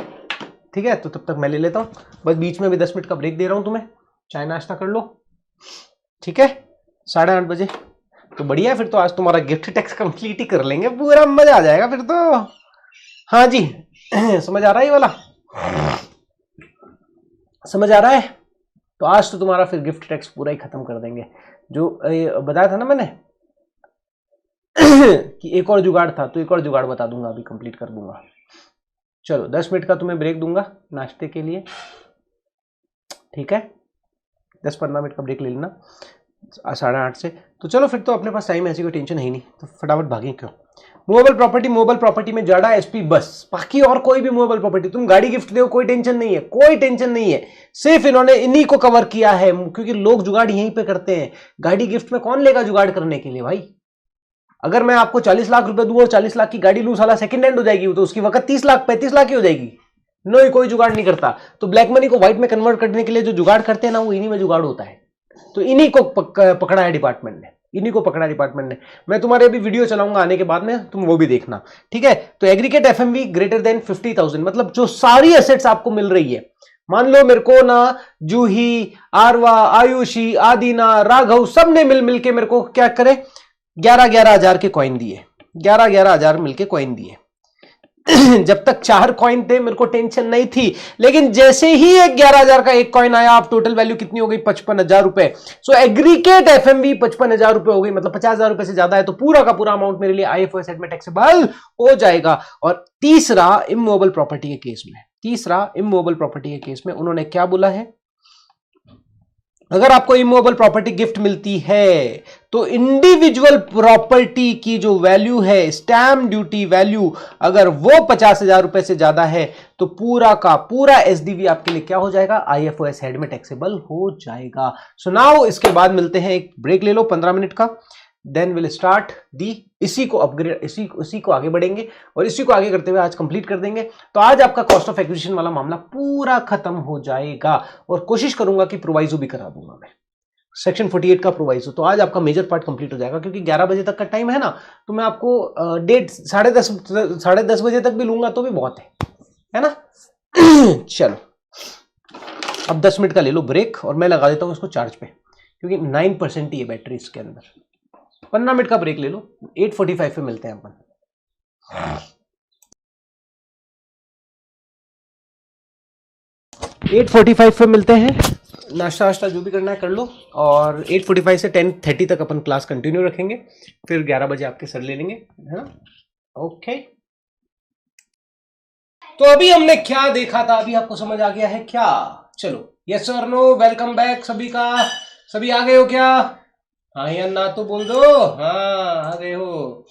ठीक है? तो तब तक मैं ले लेता हूं, बस बीच में भी 10 मिनट का ब्रेक दे रहा हूं तुम्हें, चाय नाश्ता कर लो, ठीक है? 8:30 बजे। तो बढ़िया है, फिर तो आज तुम्हारा गिफ्ट टैक्स कंप्लीट ही कर लेंगे, पूरा मजा आ जाएगा फिर तो। हाँ जी, समझ आ रहा है ये वाला? समझ आ रहा है? तो आज तो तुम्हारा फिर गिफ्ट टैक्स पूरा ही खत्म कर देंगे। जो बताया था ना मैंने कि एक और जुगाड़ था, तो एक और जुगाड़ बता दूंगा, अभी कंप्लीट कर दूंगा। चलो 10 मिनट का तुम्हें ब्रेक दूंगा नाश्ते के लिए, ठीक है? 10-15 मिनट का ब्रेक ले लेना। 8:30 से। तो चलो फिर तो अपने पास टाइम है, ऐसी कोई टेंशन है ही नहीं, तो फटाफट भागें क्यों। मूवेबल प्रॉपर्टी में जाडा एसपी बस, बाकी और कोई भी मूवेबल प्रॉपर्टी, तुम गाड़ी गिफ्ट दो कोई टेंशन नहीं है, कोई टेंशन नहीं है। सिर्फ इन्होंने इन्हीं को कवर किया है, क्योंकि लोग जुगाड़ यहीं पे करते हैं। गाड़ी गिफ्ट में कौन लेगा जुगाड़ करने के लिए भाई? अगर मैं आपको 40 लाख रुपए दूं और 40 लाख की गाड़ी लूं, साला सेकंड हैंड हो जाएगी, तो उसकी वक्त 30 लाख 35 लाख की हो जाएगी। नो, कोई जुगाड़ नहीं करता। तो ब्लैक मनी को व्हाइट में कन्वर्ट करने के लिए जो जुगाड़ करते हैं ना, वो इन्हीं में जुगाड़ होता है। तो इन्हीं को पकड़ा है डिपार्टमेंट ने, इन्हीं को पकड़ा डिपार्टमेंट ने। मैं तुम्हारे अभी वीडियो चलाऊंगा आने के बाद में, तुम वो भी देखना, ठीक है। तो एग्रीगेट एफएमवी ग्रेटर देन 50,000, मतलब जो सारी एसेट्स आपको मिल रही है, मान लो मेरे को ना जूही, आरवा, आयुषी, आदिना, राघव सब ने मिल के मेरे को क्या करे, 11-11 हजार के कॉइन दिए, 11-11 हजार मिलके कॉइन दिए। जब तक 4 कॉइन थे मेरे को टेंशन नहीं थी, लेकिन जैसे ही एक 11,000 का एक कॉइन आया, आप टोटल वैल्यू कितनी हो गई, 55,000 रुपए। सो एग्रीगेट एफएमवी 55,000 रुपए हो गई, मतलब 50,000 रुपए से ज्यादा है, तो पूरा का पूरा अमाउंट मेरे लिए आईएफओएस में टैक्सेबल हो जाएगा। और तीसरा इमूवेबल प्रॉपर्टी के केस में उन्होंने क्या बोला है, अगर आपको इमूवेबल प्रॉपर्टी गिफ्ट मिलती है तो इंडिविजुअल प्रॉपर्टी की जो वैल्यू है, स्टैम्प ड्यूटी वैल्यू, अगर वो 50,000 रुपए से ज्यादा है तो पूरा का पूरा एसडीवी आपके लिए क्या हो जाएगा, आईएफओएस हेड में टैक्सेबल हो जाएगा। सो नाउ इसके बाद मिलते हैं, एक ब्रेक ले लो 15 मिनट का, देन विल स्टार्ट दी, इसी को अपग्रेड, इसी को आगे बढ़ेंगे और इसी को आगे करते हुए आज कंप्लीट कर देंगे। तो आज आपका कॉस्ट ऑफ एक्विजिशन वाला मामला पूरा खत्म हो जाएगा और कोशिश करूंगा कि प्रोवाइजो भी करा दूंगा मैं, सेक्शन 48 का प्रोवाइजो। तो आज आपका मेजर पार्ट कंप्लीट हो जाएगा, क्योंकि 11 बजे तक का टाइम है ना, तो मैं आपको डेट 10:30 बजे तक भी लूंगा तो भी बहुत है ना। चलो अब 10 मिनट का ले लो ब्रेक और मैं लगा देता हूं इसको चार्ज पे, क्योंकि 9% ही है बैटरी इसके अंदर। 15 मिनट का ब्रेक ले लो, 8:45 पे मिलते हैं अपन। 8:45 पे मिलते हैं, नाश्ता वाश्ता जो भी करना है कर लो, और 8:45 से 10:30 तक अपन क्लास कंटिन्यू रखेंगे, फिर 11 बजे आपके सर ले लेंगे, है ना। ओके, तो अभी हमने क्या देखा था, अभी आपको समझ आ गया है क्या? चलो, यस और नो, वेलकम बैक सभी का। सभी आ गए हो क्या? हाँ या ना तो बोल दो, हाँ आ गए हो।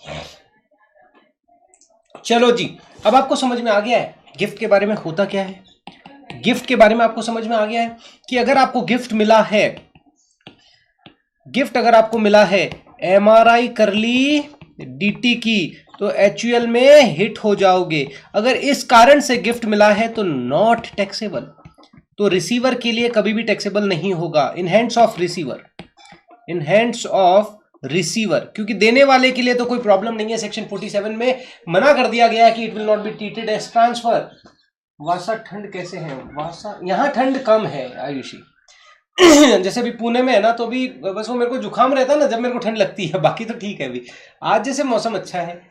चलो जी, अब आपको समझ में आ गया है गिफ्ट के बारे में होता क्या है। गिफ्ट के बारे में आपको समझ में आ गया है कि अगर आपको गिफ्ट मिला है, गिफ्ट अगर आपको मिला है एमआरआई कर ली डीटी की, तो एचयूएल में हिट हो जाओगे। अगर इस कारण से गिफ्ट मिला है तो नॉट टैक्सेबल, तो रिसीवर के लिए कभी भी टैक्सेबल नहीं होगा। In hands of receiver, in hands of receiver, क्योंकि देने वाले के लिए तो कोई प्रॉब्लम नहीं है। सेक्शन 47 में मना कर दिया गया है कि it will not be treated as transfer. वासा ठंड कैसे है? वासा यहाँ ठंड कम है आयुषी। जैसे अभी पुणे में है ना, तो अभी बस वो मेरे को जुकाम रहता है ना जब मेरे को ठंड लगती है, बाकी तो ठीक है। अभी आज जैसे मौसम अच्छा है,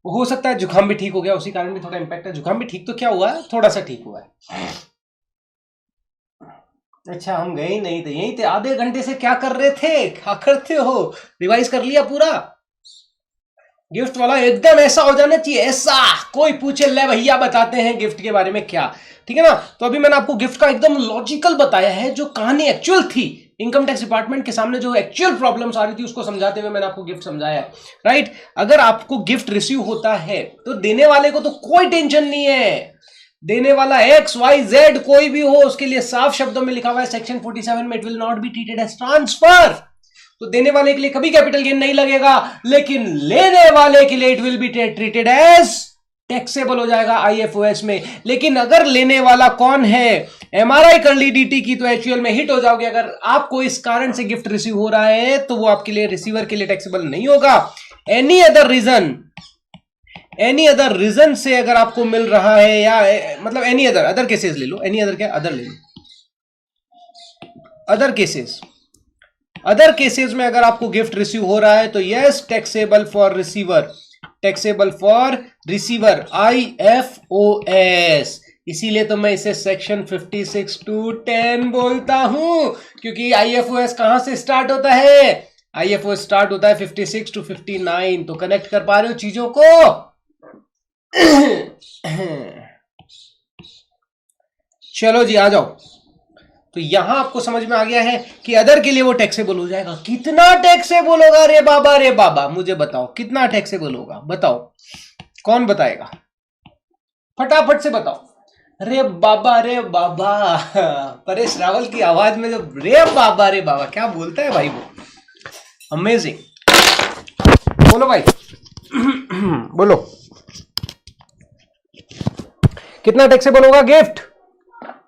हो सकता है जुकाम भी ठीक हो गया, उसी कारण भी थोड़ा इम्पैक्ट है। जुकाम भी ठीक तो क्या हुआ है, थोड़ा सा ठीक हुआ है। अच्छा, हम गए नहीं थे, यहीं थे। आधे घंटे से क्या कर रहे थे, क्या करते हो? रिवाइज कर लिया पूरा? गिफ्ट वाला एकदम ऐसा हो जाना चाहिए, ऐसा कोई पूछे ले भैया बताते हैं गिफ्ट के बारे में क्या, ठीक है ना। तो अभी मैंने आपको गिफ्ट का एकदम लॉजिकल बताया है, जो कहानी एक्चुअल थी, इनकम टैक्स डिपार्टमेंट के सामने जो एक्चुअल प्रॉब्लम्स आ रही थी उसको समझाते हुए मैंने आपको गिफ्ट समझाया है, राइट। अगर आपको गिफ्ट रिसीव होता है तो देने वाले को तो कोई टेंशन नहीं है। देने वाला XYZ कोई भी हो, उसके लिए साफ शब्दों में लिखा हुआ है सेक्शन 47 में, it will not be treated as transfer. तो देने वाले के लिए कभी कैपिटल गेन नहीं लगेगा, लेकिन लेने वाले के लिए it will be treated as taxable हो जाएगा आईएफओएस में। लेकिन अगर लेने वाला कौन है, एमआरआई कर ली डीटी की, तो एचयूएल में हिट हो जाओगे। अगर आपको इस कारण से गिफ्ट रिसीव हो रहा है तो वो आपके लिए, रिसीवर के लिए टैक्सेबल नहीं होगा। एनी अदर रीजन से अगर आपको मिल रहा है, या मतलब एनी अदर केसेस ले लो, एनी अदर क्या, अदर ले लो, अदर केसेस में अगर आपको गिफ्ट रिसीव हो रहा है तो yes, taxable for receiver IFOS. इसीलिए तो मैं इसे सेक्शन 56 to 10 बोलता हूं, क्योंकि आईएफओएस कहां से स्टार्ट होता है? आईएफओएस स्टार्ट होता है 56 to 59। तो कनेक्ट कर पा रहे हो चीजों को? चलो जी, आ जाओ। तो यहां आपको समझ में आ गया है कि अदर के लिए वो टैक्सेबल हो जाएगा। कितना टैक्सेबल होगा रे बाबा, रे बाबा, मुझे बताओ कितना टैक्सेबल होगा, बताओ कौन बताएगा, फटाफट से बताओ। रे बाबा रे बाबा, परेश रावल की आवाज में जो रे बाबा क्या बोलता है भाई वो, अमेजिंग। बोलो भाई बोलो कितना टैक्सेबल होगा गिफ्ट।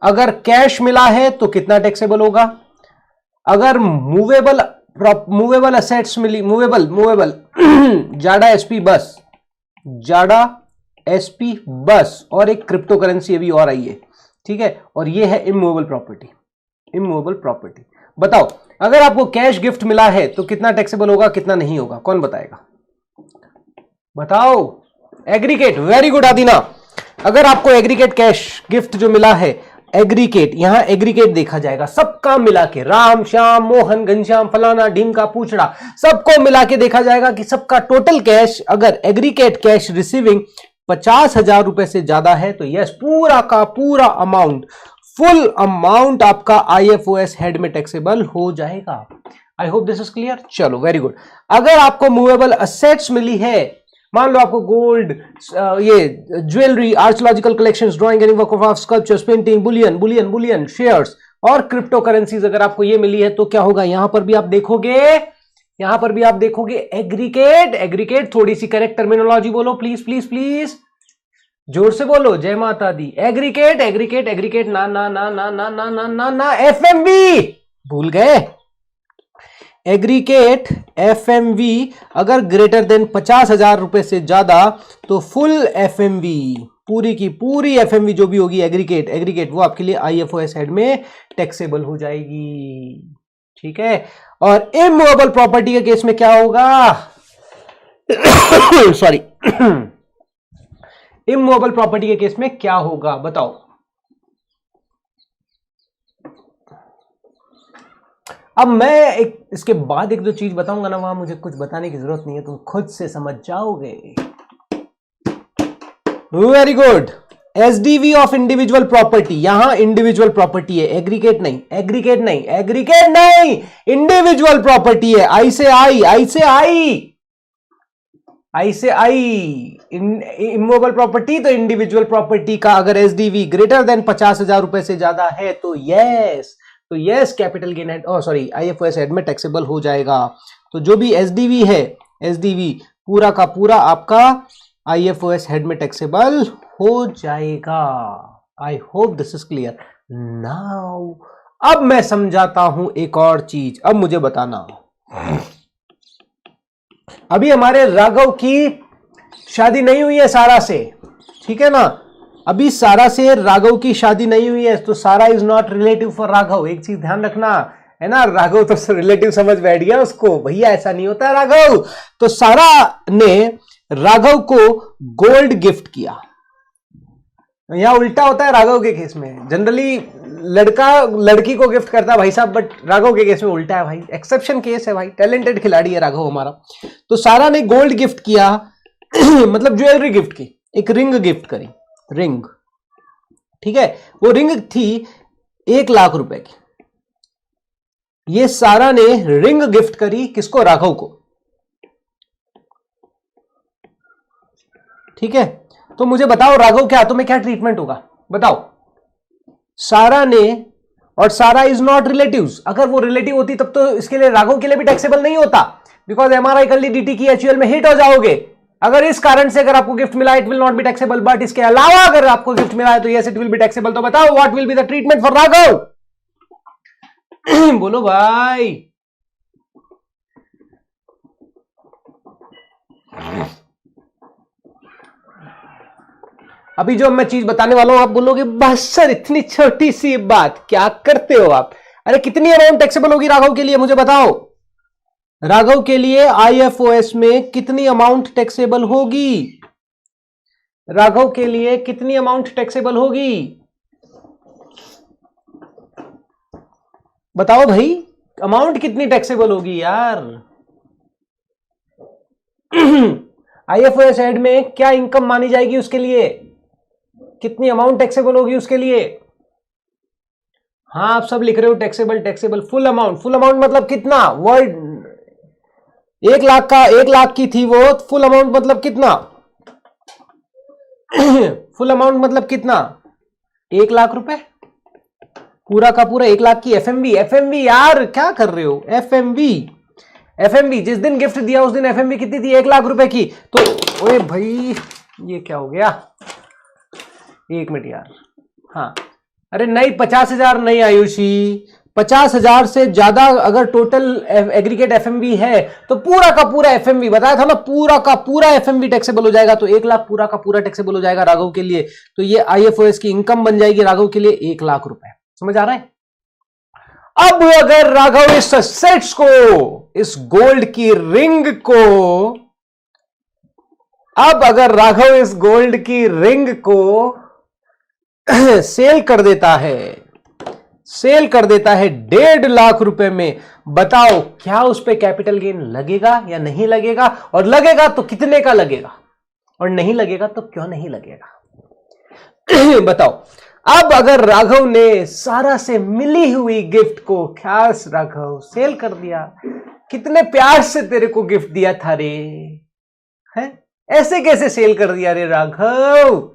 अगर कैश मिला है तो कितना टैक्सेबल होगा, अगर मूवेबल असेट्स मिली, मूवेबल जाडा एसपी बस, जाडा एसपी बस और एक क्रिप्टो करेंसी अभी और आई है, ठीक है, और ये है इमूवेबल प्रॉपर्टी। इमूवेबल प्रॉपर्टी बताओ, अगर आपको कैश गिफ्ट मिला है तो कितना टैक्सेबल होगा, कितना नहीं होगा, कौन बताएगा, बताओ। Aggregate, very good Adina. अगर आपको एग्रीगेट कैश गिफ्ट जो मिला है, एग्रीगेट, यहां एग्रीगेट देखा जाएगा, सबका मिला के, राम श्याम मोहन घनश्याम फलाना ढीमका पूछड़ा, सबको मिला के देखा जाएगा कि सबका टोटल कैश, अगर एग्रीगेट कैश रिसीविंग 50,000 रुपए से ज्यादा है तो यस, पूरा का पूरा अमाउंट, फुल अमाउंट आपका IFOS हेड में टैक्सेबल हो जाएगा। आई होप दिस इज क्लियर। चलो वेरी गुड। अगर आपको मूवेबल असेट्स मिली है, मान लो आपको गोल्ड, ये jewellery, archaeological collections, drawing and work of sculptures, painting, Boolean shares और क्रिप्टो करेंसीज, अगर आपको ये मिली है तो क्या होगा, यहां पर भी आप देखोगे एग्रीगेट। थोड़ी सी करेक्ट टर्मिनोलॉजी बोलो प्लीज, जोर से बोलो, जय माता दी। एग्रीगेट ना FMV भूल गए। एग्रीगेट FMV अगर ग्रेटर देन 50,000 रुपए से ज्यादा तो फुल FMV, पूरी की पूरी FMV जो भी होगी एग्रीगेट वो आपके लिए IFOS हेड में टैक्सेबल हो जाएगी, ठीक है। और इमूवेबल प्रॉपर्टी के केस में क्या होगा, सॉरी इमूवेबल प्रॉपर्टी के केस में क्या होगा बताओ। अब मैं इसके बाद एक दो चीज बताऊंगा ना, वहां मुझे कुछ बताने की जरूरत नहीं है, तुम खुद से समझ जाओगे। Very good. SDV of individual property, यहां इंडिविजुअल प्रॉपर्टी है, एग्रीगेट नहीं, इंडिविजुअल प्रॉपर्टी है। आई से आई इमूवेबल प्रॉपर्टी तो इंडिविजुअल प्रॉपर्टी का अगर SDV ग्रेटर देन 50,000 रुपए से ज्यादा है तो yes capital gain head, sorry IFOS head में टैक्सेबल हो जाएगा। तो जो भी SDV है, SDV पूरा का पूरा आपका IFOS हेड में टैक्सेबल हो जाएगा। आई hope this is clear now. अब मैं समझाता हूं एक और चीज, अब मुझे बताना, अभी हमारे राघव की शादी नहीं हुई है सारा से, ठीक है ना, अभी सारा से राघव की शादी नहीं हुई है, तो सारा is not relative for Raghav. एक चीज ध्यान रखना है ना, राघव तो रिलेटिव समझ बैठ गया उसको, भैया ऐसा नहीं होता राघव। तो सारा ने राघव को गोल्ड गिफ्ट किया, यहां उल्टा होता है राघव के केस में, जनरली लड़का लड़की को गिफ्ट करता है भाई साहब, बट राघव के केस में उल्टा है भाई, एक्सेप्शन केस है भाई, टैलेंटेड खिलाड़ी है राघव हमारा। तो सारा ने गोल्ड गिफ्ट किया मतलब ज्वेलरी गिफ्ट की, एक रिंग गिफ्ट करी, रिंग, ठीक है, वो रिंग थी 1 लाख रुपए की। ये सारा ने रिंग गिफ्ट करी किसको, राघव को, ठीक है। तो मुझे बताओ राघव के हाथों में क्या ट्रीटमेंट होगा, बताओ। सारा ने, और सारा इज नॉट रिलेटिव्स, अगर वो रिलेटिव होती तब तो इसके लिए राघव के लिए भी टैक्सेबल नहीं होता, बिकॉज MRI कर ली, DT की, HUL में हिट हो जाओगे। अगर इस कारण से अगर आपको गिफ्ट मिला, it will not be taxable, but इसके अलावा अगर आपको गिफ्ट मिला है तो yes it will B taxable. तो बताओ what will be the treatment for Raghav बोलो भाई। अभी जो मैं चीज बताने वाला हूं आप बोलोगे बस सर इतनी छोटी सी बात क्या करते हो आप। अरे कितनी अमाउंट टैक्सेबल होगी राघव के लिए मुझे बताओ। राघव के लिए IFOS में कितनी अमाउंट टैक्सेबल होगी, राघव के लिए कितनी अमाउंट टैक्सेबल होगी बताओ भाई, अमाउंट कितनी टैक्सेबल होगी यार। IFOS हेड में क्या इनकम मानी जाएगी उसके लिए, कितनी अमाउंट टैक्सेबल होगी उसके लिए। हाँ आप सब लिख रहे हो टैक्सेबल टैक्सेबल। फुल अमाउंट मतलब कितना? वर्ड 1 लाख की थी वो, फुल अमाउंट मतलब कितना? फुल अमाउंट मतलब कितना? 1 लाख रुपए पूरा का पूरा। 1 लाख की एफएमवी यार क्या कर रहे हो? एफएमवी जिस दिन गिफ्ट दिया उस दिन एफएमवी कितनी थी? 1 लाख रुपए की। तो ओए भाई ये क्या हो गया? 1 मिनट यार। हाँ अरे नहीं 50,000 नहीं आयुषी, 50,000 से ज्यादा अगर टोटल एग्रीगेट एफएमवी है तो पूरा का पूरा एफएमवी बताया था ना, पूरा का पूरा एफएमवी टैक्सेबल हो जाएगा। तो 1 लाख पूरा का पूरा टैक्सेबल हो जाएगा राघव के लिए। तो ये आईएफओएस की इनकम बन जाएगी राघव के लिए 1 लाख रुपए। समझ आ रहा है? अब अगर राघव इस असेट्स को, इस गोल्ड की रिंग को, अब अगर राघव इस गोल्ड की रिंग को सेल कर देता है 1.5 लाख रुपए में, बताओ क्या उस पे कैपिटल गेन लगेगा या नहीं लगेगा? और लगेगा तो कितने का लगेगा? और नहीं लगेगा तो क्यों नहीं लगेगा? बताओ। अब अगर राघव ने सारा से मिली हुई गिफ्ट को, ख्यास राघव सेल कर दिया, कितने प्यार से तेरे को गिफ्ट दिया था रे, है ऐसे कैसे सेल कर दिया रे राघव?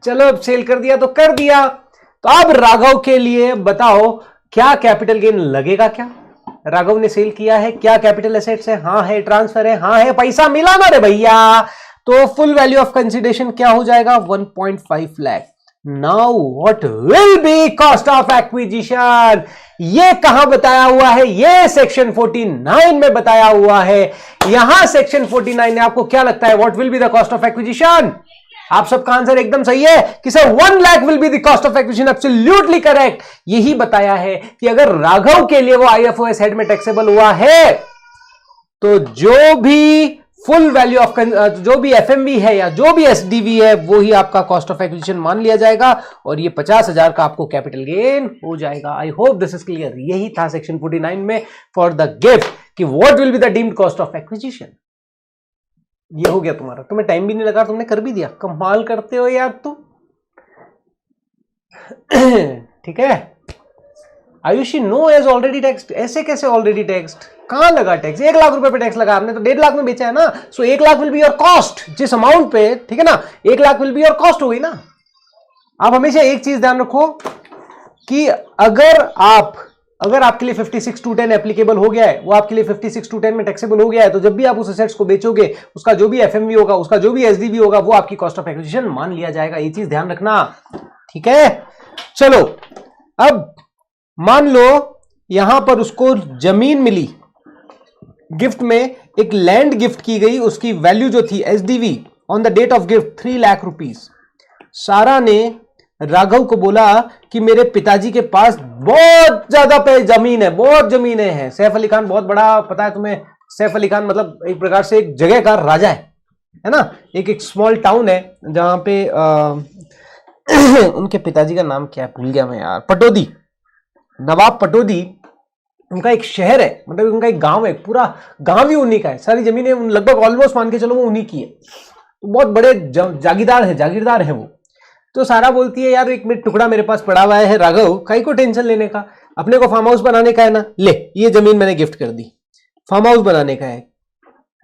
चलो अब सेल कर दिया तो कर दिया। तो अब राघव के लिए बताओ क्या कैपिटल गेन लगेगा? क्या राघव ने सेल किया है? क्या कैपिटल एसेट्स है? हाँ है। ट्रांसफर है? हाँ है। पैसा मिला ना रे भैया। तो फुल वैल्यू ऑफ कंसिडरेशन क्या हो जाएगा? 1.5 lakh. Now what will be cost of acquisition? ये कहां बताया हुआ है? ये सेक्शन 49 में बताया हुआ है। यहां सेक्शन 49 ने आपको क्या लगता है what will be the cost of acquisition? आप सबका आंसर एकदम सही है कि sir 1 lakh will be the cost of acquisition. Absolutely correct. यही बताया है कि अगर राघव के लिए वो आईएफओएस हेड में टैक्सेबल हुआ है तो जो भी फुल वैल्यू ऑफ जो भी एफएमवी है या जो भी एसडीवी है वो ही आपका कॉस्ट ऑफ एक्विजिशन मान लिया जाएगा और ये 50,000 का आपको कैपिटल गेन हो जाएगा। आई होप दिस इज क्लियर। यही था सेक्शन 49 में फॉर द गिफ्ट कि what will be the deemed cost of acquisition. ये हो गया तुम्हारा। तुम्हें टाइम भी नहीं लगा, तुमने कर भी दिया। कमाल करते हो यार तुम। ठीक है। Ayushi no as already taxed. ऐसे कैसे ऑलरेडी टैक्स्ड? कहां लगा टैक्स? 1 लाख रुपए पे टैक्स लगा आपने तो 1.5 लाख में बेचा है ना। सो 1 lakh will be your cost जिस अमाउंट पे, ठीक है ना। 1 lakh will be your cost हो गई ना। आप हमेशा एक चीज ध्यान रखो कि अगर आपके लिए 56(2)(10) एप्लीकेबल हो गया है, वो आपके लिए 56(2)(10) में टैक्सेबल हो गया है, तो जब भी आप उस एसेट्स को बेचोगे उसका जो भी एफएमवी होगा, उसका जो भी एसडीवी होगा, वो आपकी कॉस्ट ऑफ एक्विजिशन मान लिया जाएगा। ये चीज ध्यान रखना, ठीक है। चलो अब मान लो यहां पर उसको जमीन मिली गिफ्ट में, एक लैंड गिफ्ट की गई, उसकी वैल्यू जो थी SDV on the date of gift 3 lakh rupees. Sara ने राघव को बोला कि मेरे पिताजी के पास बहुत ज्यादा जमीन है, बहुत जमीनें हैं। सैफ अली खान बहुत बड़ा, पता है तुम्हें, सैफ अली खान मतलब एक प्रकार से एक जगह का राजा है ना। एक स्मॉल टाउन है जहां पे उनके पिताजी का नाम क्या है भूल गया मैं यार, पटौदी, नवाब पटौदी उनका एक शहर है, मतलब उनका एक गांव है, पूरा गांव ही उन्हीं का है। सारी जमीनें लगभग ऑलमोस्ट मान के चलो वो उन्हीं की है। तो बहुत बड़े जागीरदार है वो। तो सारा बोलती है यार एक मिनट टुकड़ा मेरे पास पड़ा हुआ है राघव, काई को टेंशन लेने का, अपने को फार्म हाउस बनाने का है ना, ले ये जमीन मैंने गिफ्ट कर दी, फार्म हाउस बनाने का है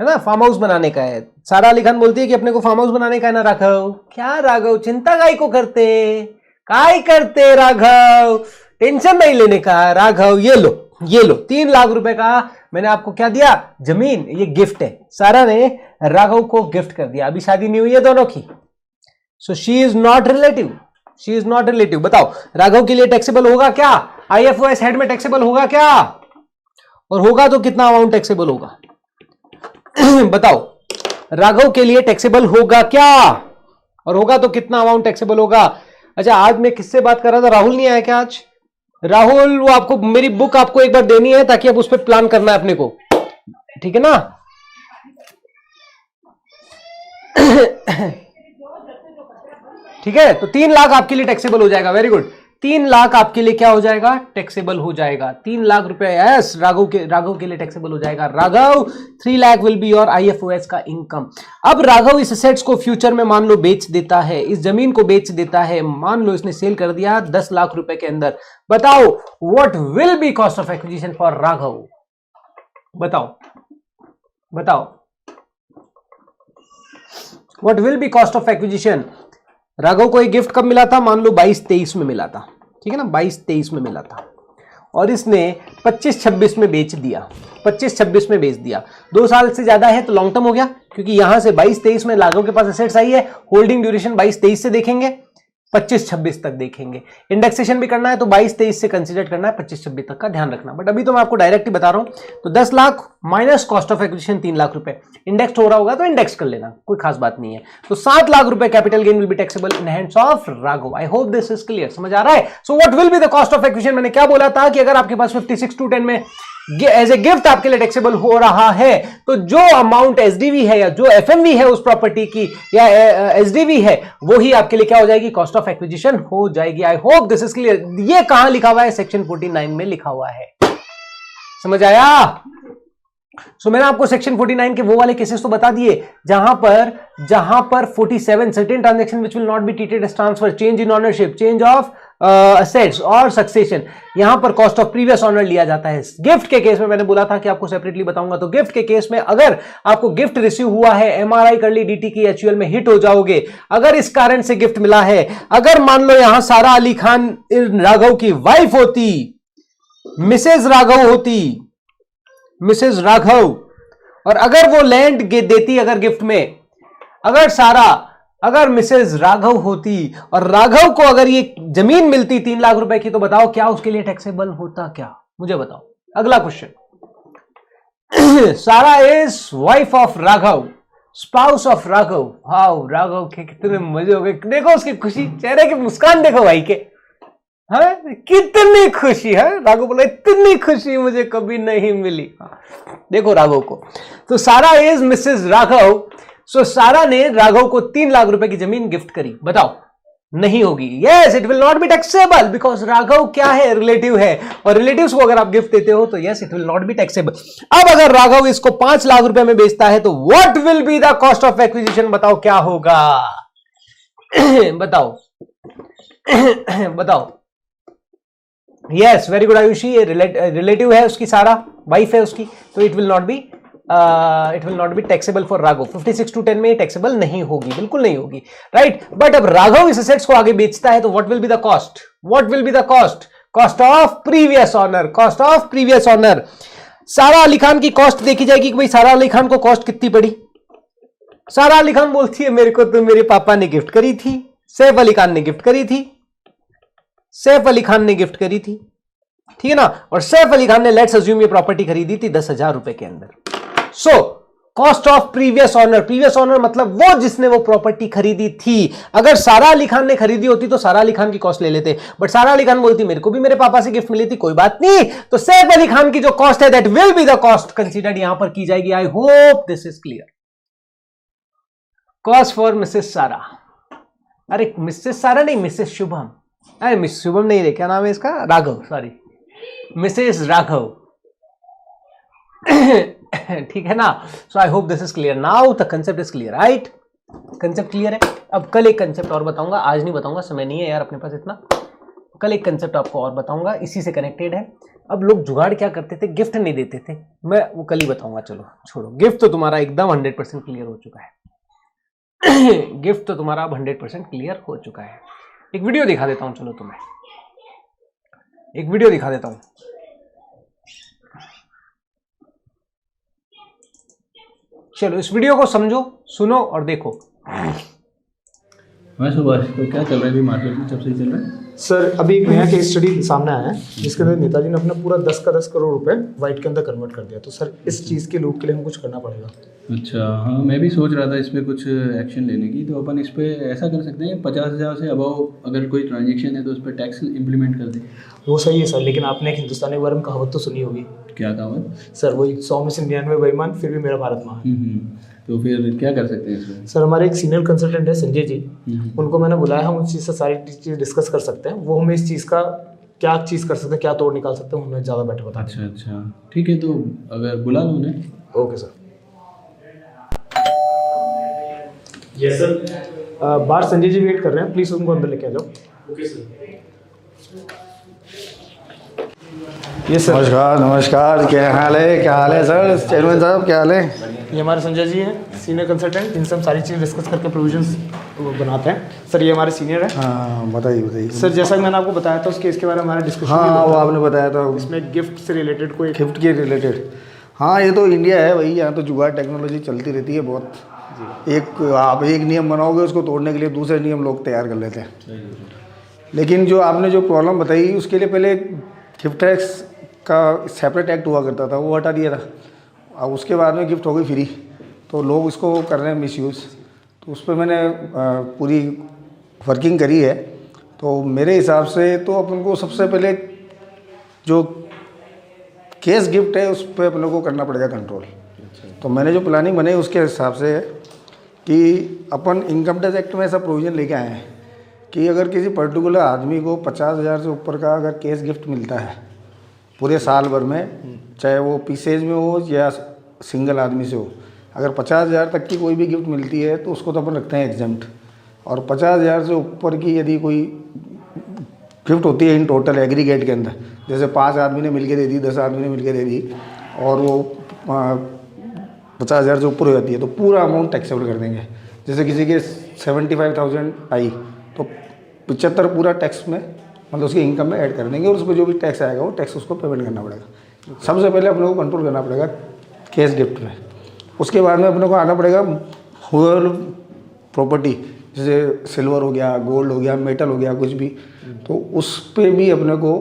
ना, फार्म हाउस बनाने का है। सारा अली खान बोलती है कि अपने को फार्म हाउस बनाने का है ना राघव। क्या राघव चिंता काई को करते, काय करते राघव, टेंशन नहीं लेने का राघव, ये लो 3 लाख रुपए का मैंने आपको क्या दिया, जमीन, ये गिफ्ट है। सारा ने राघव को गिफ्ट कर दिया। अभी शादी नहीं हुई है दोनों की, so she is not relative. बताओ राघव के लिए टैक्सेबल होगा क्या? आईएफओएस हेड में टैक्सेबल होगा क्या? और होगा तो कितना अमाउंट टैक्सेबल होगा? बताओ राघव के लिए टैक्सेबल होगा क्या? और होगा तो कितना अमाउंट टैक्सेबल होगा? अच्छा आज मैं किससे बात कर रहा था? राहुल नहीं आया क्या आज? राहुल वो आपको मेरी बुक आपको एक बार देनी है ताकि आप उस पर प्लान करना है अपने को, ठीक है ना। ठीक है, तो 3 लाख आपके लिए टैक्सेबल हो जाएगा। Very good. 3 लाख आपके लिए क्या हो जाएगा, टैक्सेबल हो जाएगा। 3 लाख रुपए यस राघव के लिए टैक्सेबल हो जाएगा। Raghav 3 lakh will be your IFOS का इनकम। अब राघव इस एसेट्स को फ्यूचर में मान लो बेच देता है, इस जमीन को बेच देता है, मान लो इसने सेल कर दिया 10 लाख रुपए के अंदर। बताओ what will be cost of acquisition for Raghav, बताओ what will be cost of acquisition. Raghav को एक गिफ्ट कब मिला था, मान लो 22-23 में मिला था, ठीक है ना, 22-23 में मिला था, और इसने 25-26 में बेच दिया, 25-26 में बेच दिया। 2 साल से ज्यादा है तो लॉन्ग टर्म हो गया, क्योंकि यहां से 22-23 में राघव के पास एसेट्स आई है, होल्डिंग ड्यूरेशन 22-23 से देखेंगे, 25-26 तक देखेंगे। इंडेक्सेशन भी करना है तो 22-23 से कंसीडर करना है, 25-26 तक का ध्यान रखना। बट अभी तो मैं आपको डायरेक्ट ही बता रहा हूं, तो 10 lakh minus cost of acquisition 3 lakh रुपए, इंडेक्स हो रहा होगा तो इंडेक्स कर लेना, कोई खास बात नहीं है। तो 7 लाख रुपए capital gain will be taxable in hands of Raghav. I hope this is clear, समझ आ रहा है। So what will be the cost of acquisition, मैंने क्या बोला था कि अगर आपके पास 56/10 में एज ए गिफ्ट आपके लिए टैक्सेबल हो रहा है, तो जो अमाउंट एसडीवी है या जो एफएमवी है उस प्रॉपर्टी की या एसडीवी है, वो ही आपके लिए क्या हो जाएगी, कॉस्ट ऑफ एक्विजिशन हो जाएगी। आई होप दिस इज क्लियर। ये कहां लिखा हुआ है, सेक्शन 49 में लिखा हुआ है, समझ आया। सो मैंने आपको सेक्शन 49 के वो वाले केसेस तो बता दिए जहां पर 47 certain transaction which will not be treated as transfer, change in ownership, change of assets और सक्सेशन, यहां पर कॉस्ट ऑफ प्रीवियस ऑनर लिया जाता है। गिफ्ट के केस में मैंने बोला था कि आपको सेपरेटली बताऊंगा, तो गिफ्ट के केस में अगर आपको गिफ्ट रिसीव हुआ है, एमआरआई कर ली, डीटी की, एचयूएल में हिट हो जाओगे, अगर इस कारण से गिफ्ट मिला है, अगर मान लो यहां सारा अली खान राघव की वाइफ होती, मिसेज राघव होती, मिसेज राघव, और अगर वो लैंड देती अगर गिफ्ट में, अगर मिसेज राघव होती और राघव को अगर ये जमीन मिलती 3 लाख रुपए की, तो बताओ क्या उसके लिए टैक्सेबल होता, क्या मुझे बताओ। अगला क्वेश्चन, सारा is wife of Raghav, spouse of Raghav. How Raghav के कितने मजे हो गए, देखो उसकी खुशी, चेहरे की मुस्कान देखो भाई के, हाँ कितनी खुशी है। राघव बोला इतनी खुशी मुझे कभी नहीं मिली। देखो राघव को, तो सारा इज मिसेज राघव। सो सारा ने राघव को 3 लाख रुपए की जमीन गिफ्ट करी, बताओ नहीं होगी। Yes it will not be taxable, because Raghav क्या है, रिलेटिव है, और रिलेटिव्स को अगर आप गिफ्ट देते हो तो yes it will not be taxable. अब अगर राघव इसको 5 लाख रुपए में बेचता है तो what will be the cost of acquisition, बताओ क्या होगा। बताओ यस वेरी गुड आयुषी, ये रिलेटिव है उसकी, सारा वाइफ है उसकी, तो it will not be taxable for Raghav. 56/10 में टैक्सेबल नहीं होगी, बिल्कुल नहीं होगी, राइट। बट अब राघव इस एसेट्स को आगे बेचता है तो what will be the cost, cost of previous owner, cost of previous owner. Sara Ali Khan की कॉस्ट देखी जाएगी कि भाई सारा अली खान को कॉस्ट कितनी पड़ी। सारा अली खान बोलती है मेरे को तो मेरे पापा ने गिफ्ट करी थी, सैफ अली खान ने गिफ्ट करी थी, सैफ अली खान ने गिफ्ट करी थी, ठीक है ना, और सैफ अली खान ने लेट्स अज्यूम ये प्रॉपर्टी खरीदी थी 10,000 रुपए के अंदर। So cost of previous owner मतलब वो जिसने वो प्रॉपर्टी खरीदी थी। अगर सारा अली खान ने खरीदी होती तो सारा अली खान की कॉस्ट ले लेते, बट सारा अली खान बोलती मेरे को भी मेरे पापा से गिफ्ट मिली थी, कोई बात नहीं, तो सैफ अली खान की जो कॉस्ट है that will be the cost considered यहां पर की जाएगी। आई hope this is clear. Cost for Mrs सारा, अरे मिसेस सारा नहीं, मिसेस शुभम, अरे मिस शुभम नहीं रे, क्या नाम है इसका, राघव, सॉरी मिसेस राघव। ठीक है ना। So I hope this is clear now, the concept is clear, right. Concept clear है। अब कल एक कंसेप्ट और बताऊंगा, आज नहीं बताऊंगा, समय नहीं है यार अपने पास इतना। कल एक कंसेप्ट आपको और बताऊंगा, इसी से कनेक्टेड है। अब लोग जुगाड़ क्या करते थे, गिफ्ट नहीं देते थे, मैं वो कल ही बताऊंगा। चलो छोड़ो, गिफ्ट तो तुम्हारा एकदम 100% क्लियर हो चुका है। गिफ्ट तो तुम्हारा अब 100% क्लियर हो चुका है। एक वीडियो दिखा देता हूं, चलो तुम्हें एक वीडियो दिखा देता हूं। चलो इस वीडियो को समझो, सुनो और देखो। मैं सुभाष, तो क्या चल रहा है अभी मार्केट में, सब सही चल रहा है? सर अभी एक नया केस स्टडी सामने आया है जिसके अंदर नेताजी ने अपना पूरा 10 का 10 करोड़ रुपए वाइट के अंदर कन्वर्ट कर दिया। तो सर इस चीज़ के लूप के लिए हम कुछ करना पड़ेगा। अच्छा हाँ, मैं भी सोच रहा था इस पर कुछ एक्शन लेने की। तो अपन इस पर ऐसा कर सकते हैं 50,000 से अबव अगर कोई ट्रांजेक्शन है तो उस पर टैक्स इम्प्लीमेंट कर दें। वो सही है सर, लेकिन आपने एक हिंदुस्तानी बारे में कहावत तो सुनी होगी। क्या कहावत? सर वही 100 में से 99 बेईमान फिर भी मेरा भारत महान। तो फिर क्या कर सकते हैं इसमें? सर हमारे एक सीनियर कंसल्टेंट है संजय जी, उनको मैंने बुलाया, हम उस चीज़ से सारी चीज़ डिस्कस कर सकते हैं। वो हमें इस चीज़ का क्या चीज़ कर सकते हैं, क्या तोड़ निकाल सकते हैं, हमें ज़्यादा बेटर बता। अच्छा अच्छा, ठीक है, तो अगर बुला लो उन्हें। Okay sir. Yes sir. बाहर संजय जी वेट कर रहे हैं, प्लीज़ उनको अंदर लेके आ जाओ। Okay sir. ये सर, नमस्कार नमस्कार, क्या हाल है सर? चेयरमैन साहब क्या हाल है? ये हमारे संजय जी हैं, सीनियर कंसल्टेंट, इनसे हम सारी चीज़ डिस्कस करके प्रोविजंस बनाते हैं। सर ये हमारे सीनियर है। हाँ बताइए। सर जैसा कि मैंने आपको बताया था उस केस के बारे में हमारा डिस्कशन हाँ वो आपने बताया था, इसमें गिफ्ट से रिलेटेड कोई गिफ्ट के रिलेटेड। हाँ ये तो इंडिया है भाई, यहाँ तो जुगाड़ टेक्नोलॉजी चलती रहती है बहुत। आप एक नियम बनाओगे, उसको तोड़ने के लिए दूसरे नियम लोग तैयार कर लेते हैं। लेकिन जो आपने जो प्रॉब्लम बताई, उसके लिए पहले गिफ्ट टैक्स का सेपरेट एक्ट हुआ करता था, वो हटा दिया था। अब उसके बाद में गिफ्ट हो गई फ्री, तो लोग इसको कर रहे हैं मिसयूज़। तो उस पर मैंने पूरी वर्किंग करी है। तो मेरे हिसाब से तो अपन को सबसे पहले जो केस गिफ्ट है उस पर अपन लोग को करना पड़ेगा कंट्रोल। तो मैंने जो प्लानिंग बनाई उसके हिसाब से है कि अपन इनकम टैक्स एक्ट में ऐसा प्रोविज़न लेके आए हैं कि अगर किसी पर्टिकुलर आदमी को 50,000 से ऊपर का अगर केस गिफ्ट मिलता है पूरे साल भर में, चाहे वो पीसेज में हो या सिंगल आदमी से हो, अगर 50,000 तक की कोई भी गिफ्ट मिलती है तो उसको तो अपन रखते हैं एग्जेम्प्ट। और 50,000 से ऊपर की यदि कोई गिफ्ट होती है इन टोटल एग्रीगेट के अंदर, जैसे 5 आदमी ने मिलके दे दी, 10 आदमी ने मिलके दे दी, और वो 50,000 से ऊपर हो जाती है, तो पूरा अमाउंट टैक्सेबल कर देंगे। जैसे किसी के 75,000 आई तो 75 पूरा टैक्स में, मतलब उसकी इनकम में ऐड कर देंगे, और उस पर जो भी टैक्स आएगा वो टैक्स उसको पेमेंट करना पड़ेगा। सबसे पहले अपने को कंट्रोल करना पड़ेगा केस गिफ्ट में। उसके बाद में अपने को आना पड़ेगा होल प्रॉपर्टी, जैसे सिल्वर हो गया, गोल्ड हो गया, मेटल हो गया, कुछ भी, तो उस पर भी अपने को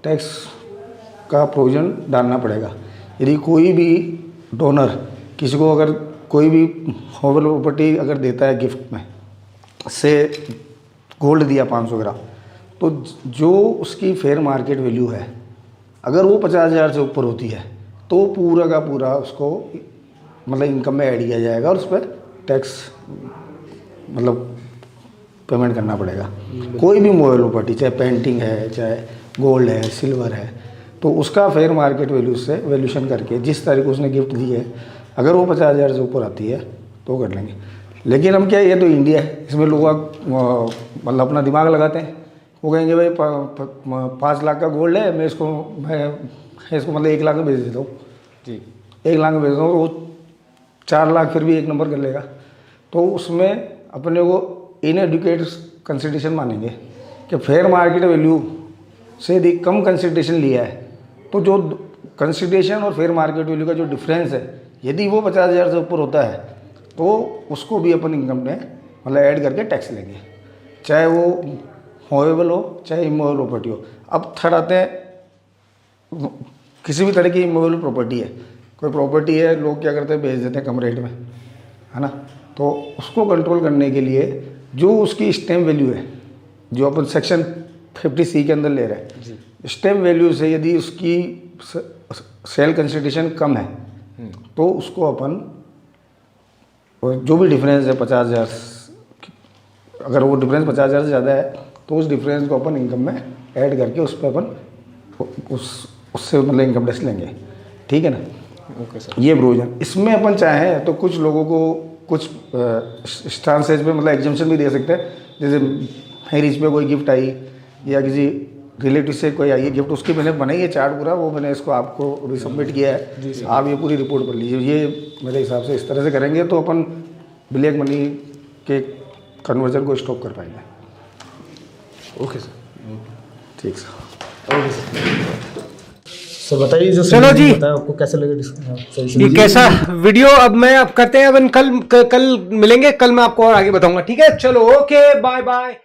टैक्स का प्रोविज़न डालना पड़ेगा। यदि कोई भी डोनर किसी को अगर कोई भी होल प्रॉपर्टी अगर देता है गिफ्ट में, से गोल्ड दिया 500 ग्राम, तो जो उसकी फेयर मार्केट वैल्यू है अगर वो 50,000 से ऊपर होती है तो पूरा का पूरा उसको मतलब इनकम में ऐड किया जाएगा, और उस पर टैक्स मतलब पेमेंट करना पड़ेगा। कोई भी मोबाइल प्रॉपर्टी, चाहे पेंटिंग है, चाहे गोल्ड है, सिल्वर है, तो उसका फेयर मार्केट वैल्यू से वैल्यूशन करके जिस तारीख को उसने गिफ्ट दी है, अगर वो 50,000 से ऊपर आती है तो कर लेंगे। लेकिन हम क्या, ये तो इंडिया है, इसमें लोग मतलब अपना दिमाग लगाते हैं। वो कहेंगे भाई 5 लाख का गोल्ड है, मैं इसको मतलब 1 लाख में बेच देता हूँ जी, 1 लाख में बेच देता हूँ, वो 4 लाख फिर भी एक नंबर कर लेगा। तो उसमें अपने को इनएडुकेट कंसिडरेशन मानेंगे कि फेयर मार्केट वैल्यू से यदि कम कंसिडरेशन लिया है, तो जो कंसिडरेशन और फेयर मार्केट वैल्यू का जो डिफरेंस है, यदि वो 50,000 से ऊपर होता है तो उसको भी अपन इनकम में मतलब ऐड करके टैक्स लेंगे, चाहे वो मूवेबल हो चाहे इमूवेबल प्रॉपर्टी हो। अब थर्ड आते हैं, किसी भी तरह की इमूवेबल प्रॉपर्टी है, कोई प्रॉपर्टी है, लोग क्या करते हैं बेच देते हैं कम रेट में, है ना। तो उसको कंट्रोल करने के लिए जो उसकी स्टैम्प वैल्यू है, जो अपन सेक्शन 50C के अंदर ले रहे हैं, स्टैम्प वैल्यू से यदि उसकी सेल कंसिडरेशन कम है तो उसको अपन जो भी डिफरेंस है 50,000, अगर वो डिफरेंस 50,000 से ज़्यादा है तो उस डिफरेंस को अपन इनकम में ऐड करके उस पर अपन उससे मतलब इनकम टैक्स लेंगे, ठीक है ना। Okay sir. ये प्रोविजन इसमें अपन चाहें तो कुछ लोगों को कुछ स्टांसेज पे मतलब एग्जाम्पशन भी दे सकते हैं। जैसे मैरिज पे कोई गिफ्ट आई या किसी रिलेटिव से कोई आई है गिफ्ट, उसकी मैंने बनाई है चार्ट पूरा, वो मैंने इसको आपको अभी सबमिट किया है, आप ये पूरी रिपोर्ट कर लीजिए। ये मेरे हिसाब से इस तरह से करेंगे तो अपन ब्लैक मनी के कन्वर्जन को स्टॉप कर पाएंगे। Okay sir. ठीक सर। Okay sir. सर बताइए जो चलो जी, बताया आपको कैसे लगे ये कैसा वीडियो। अब मैं अब करते हैं, अपन कल मिलेंगे, कल मैं आपको और आगे बताऊंगा, ठीक है। चलो ओके, बाय बाय।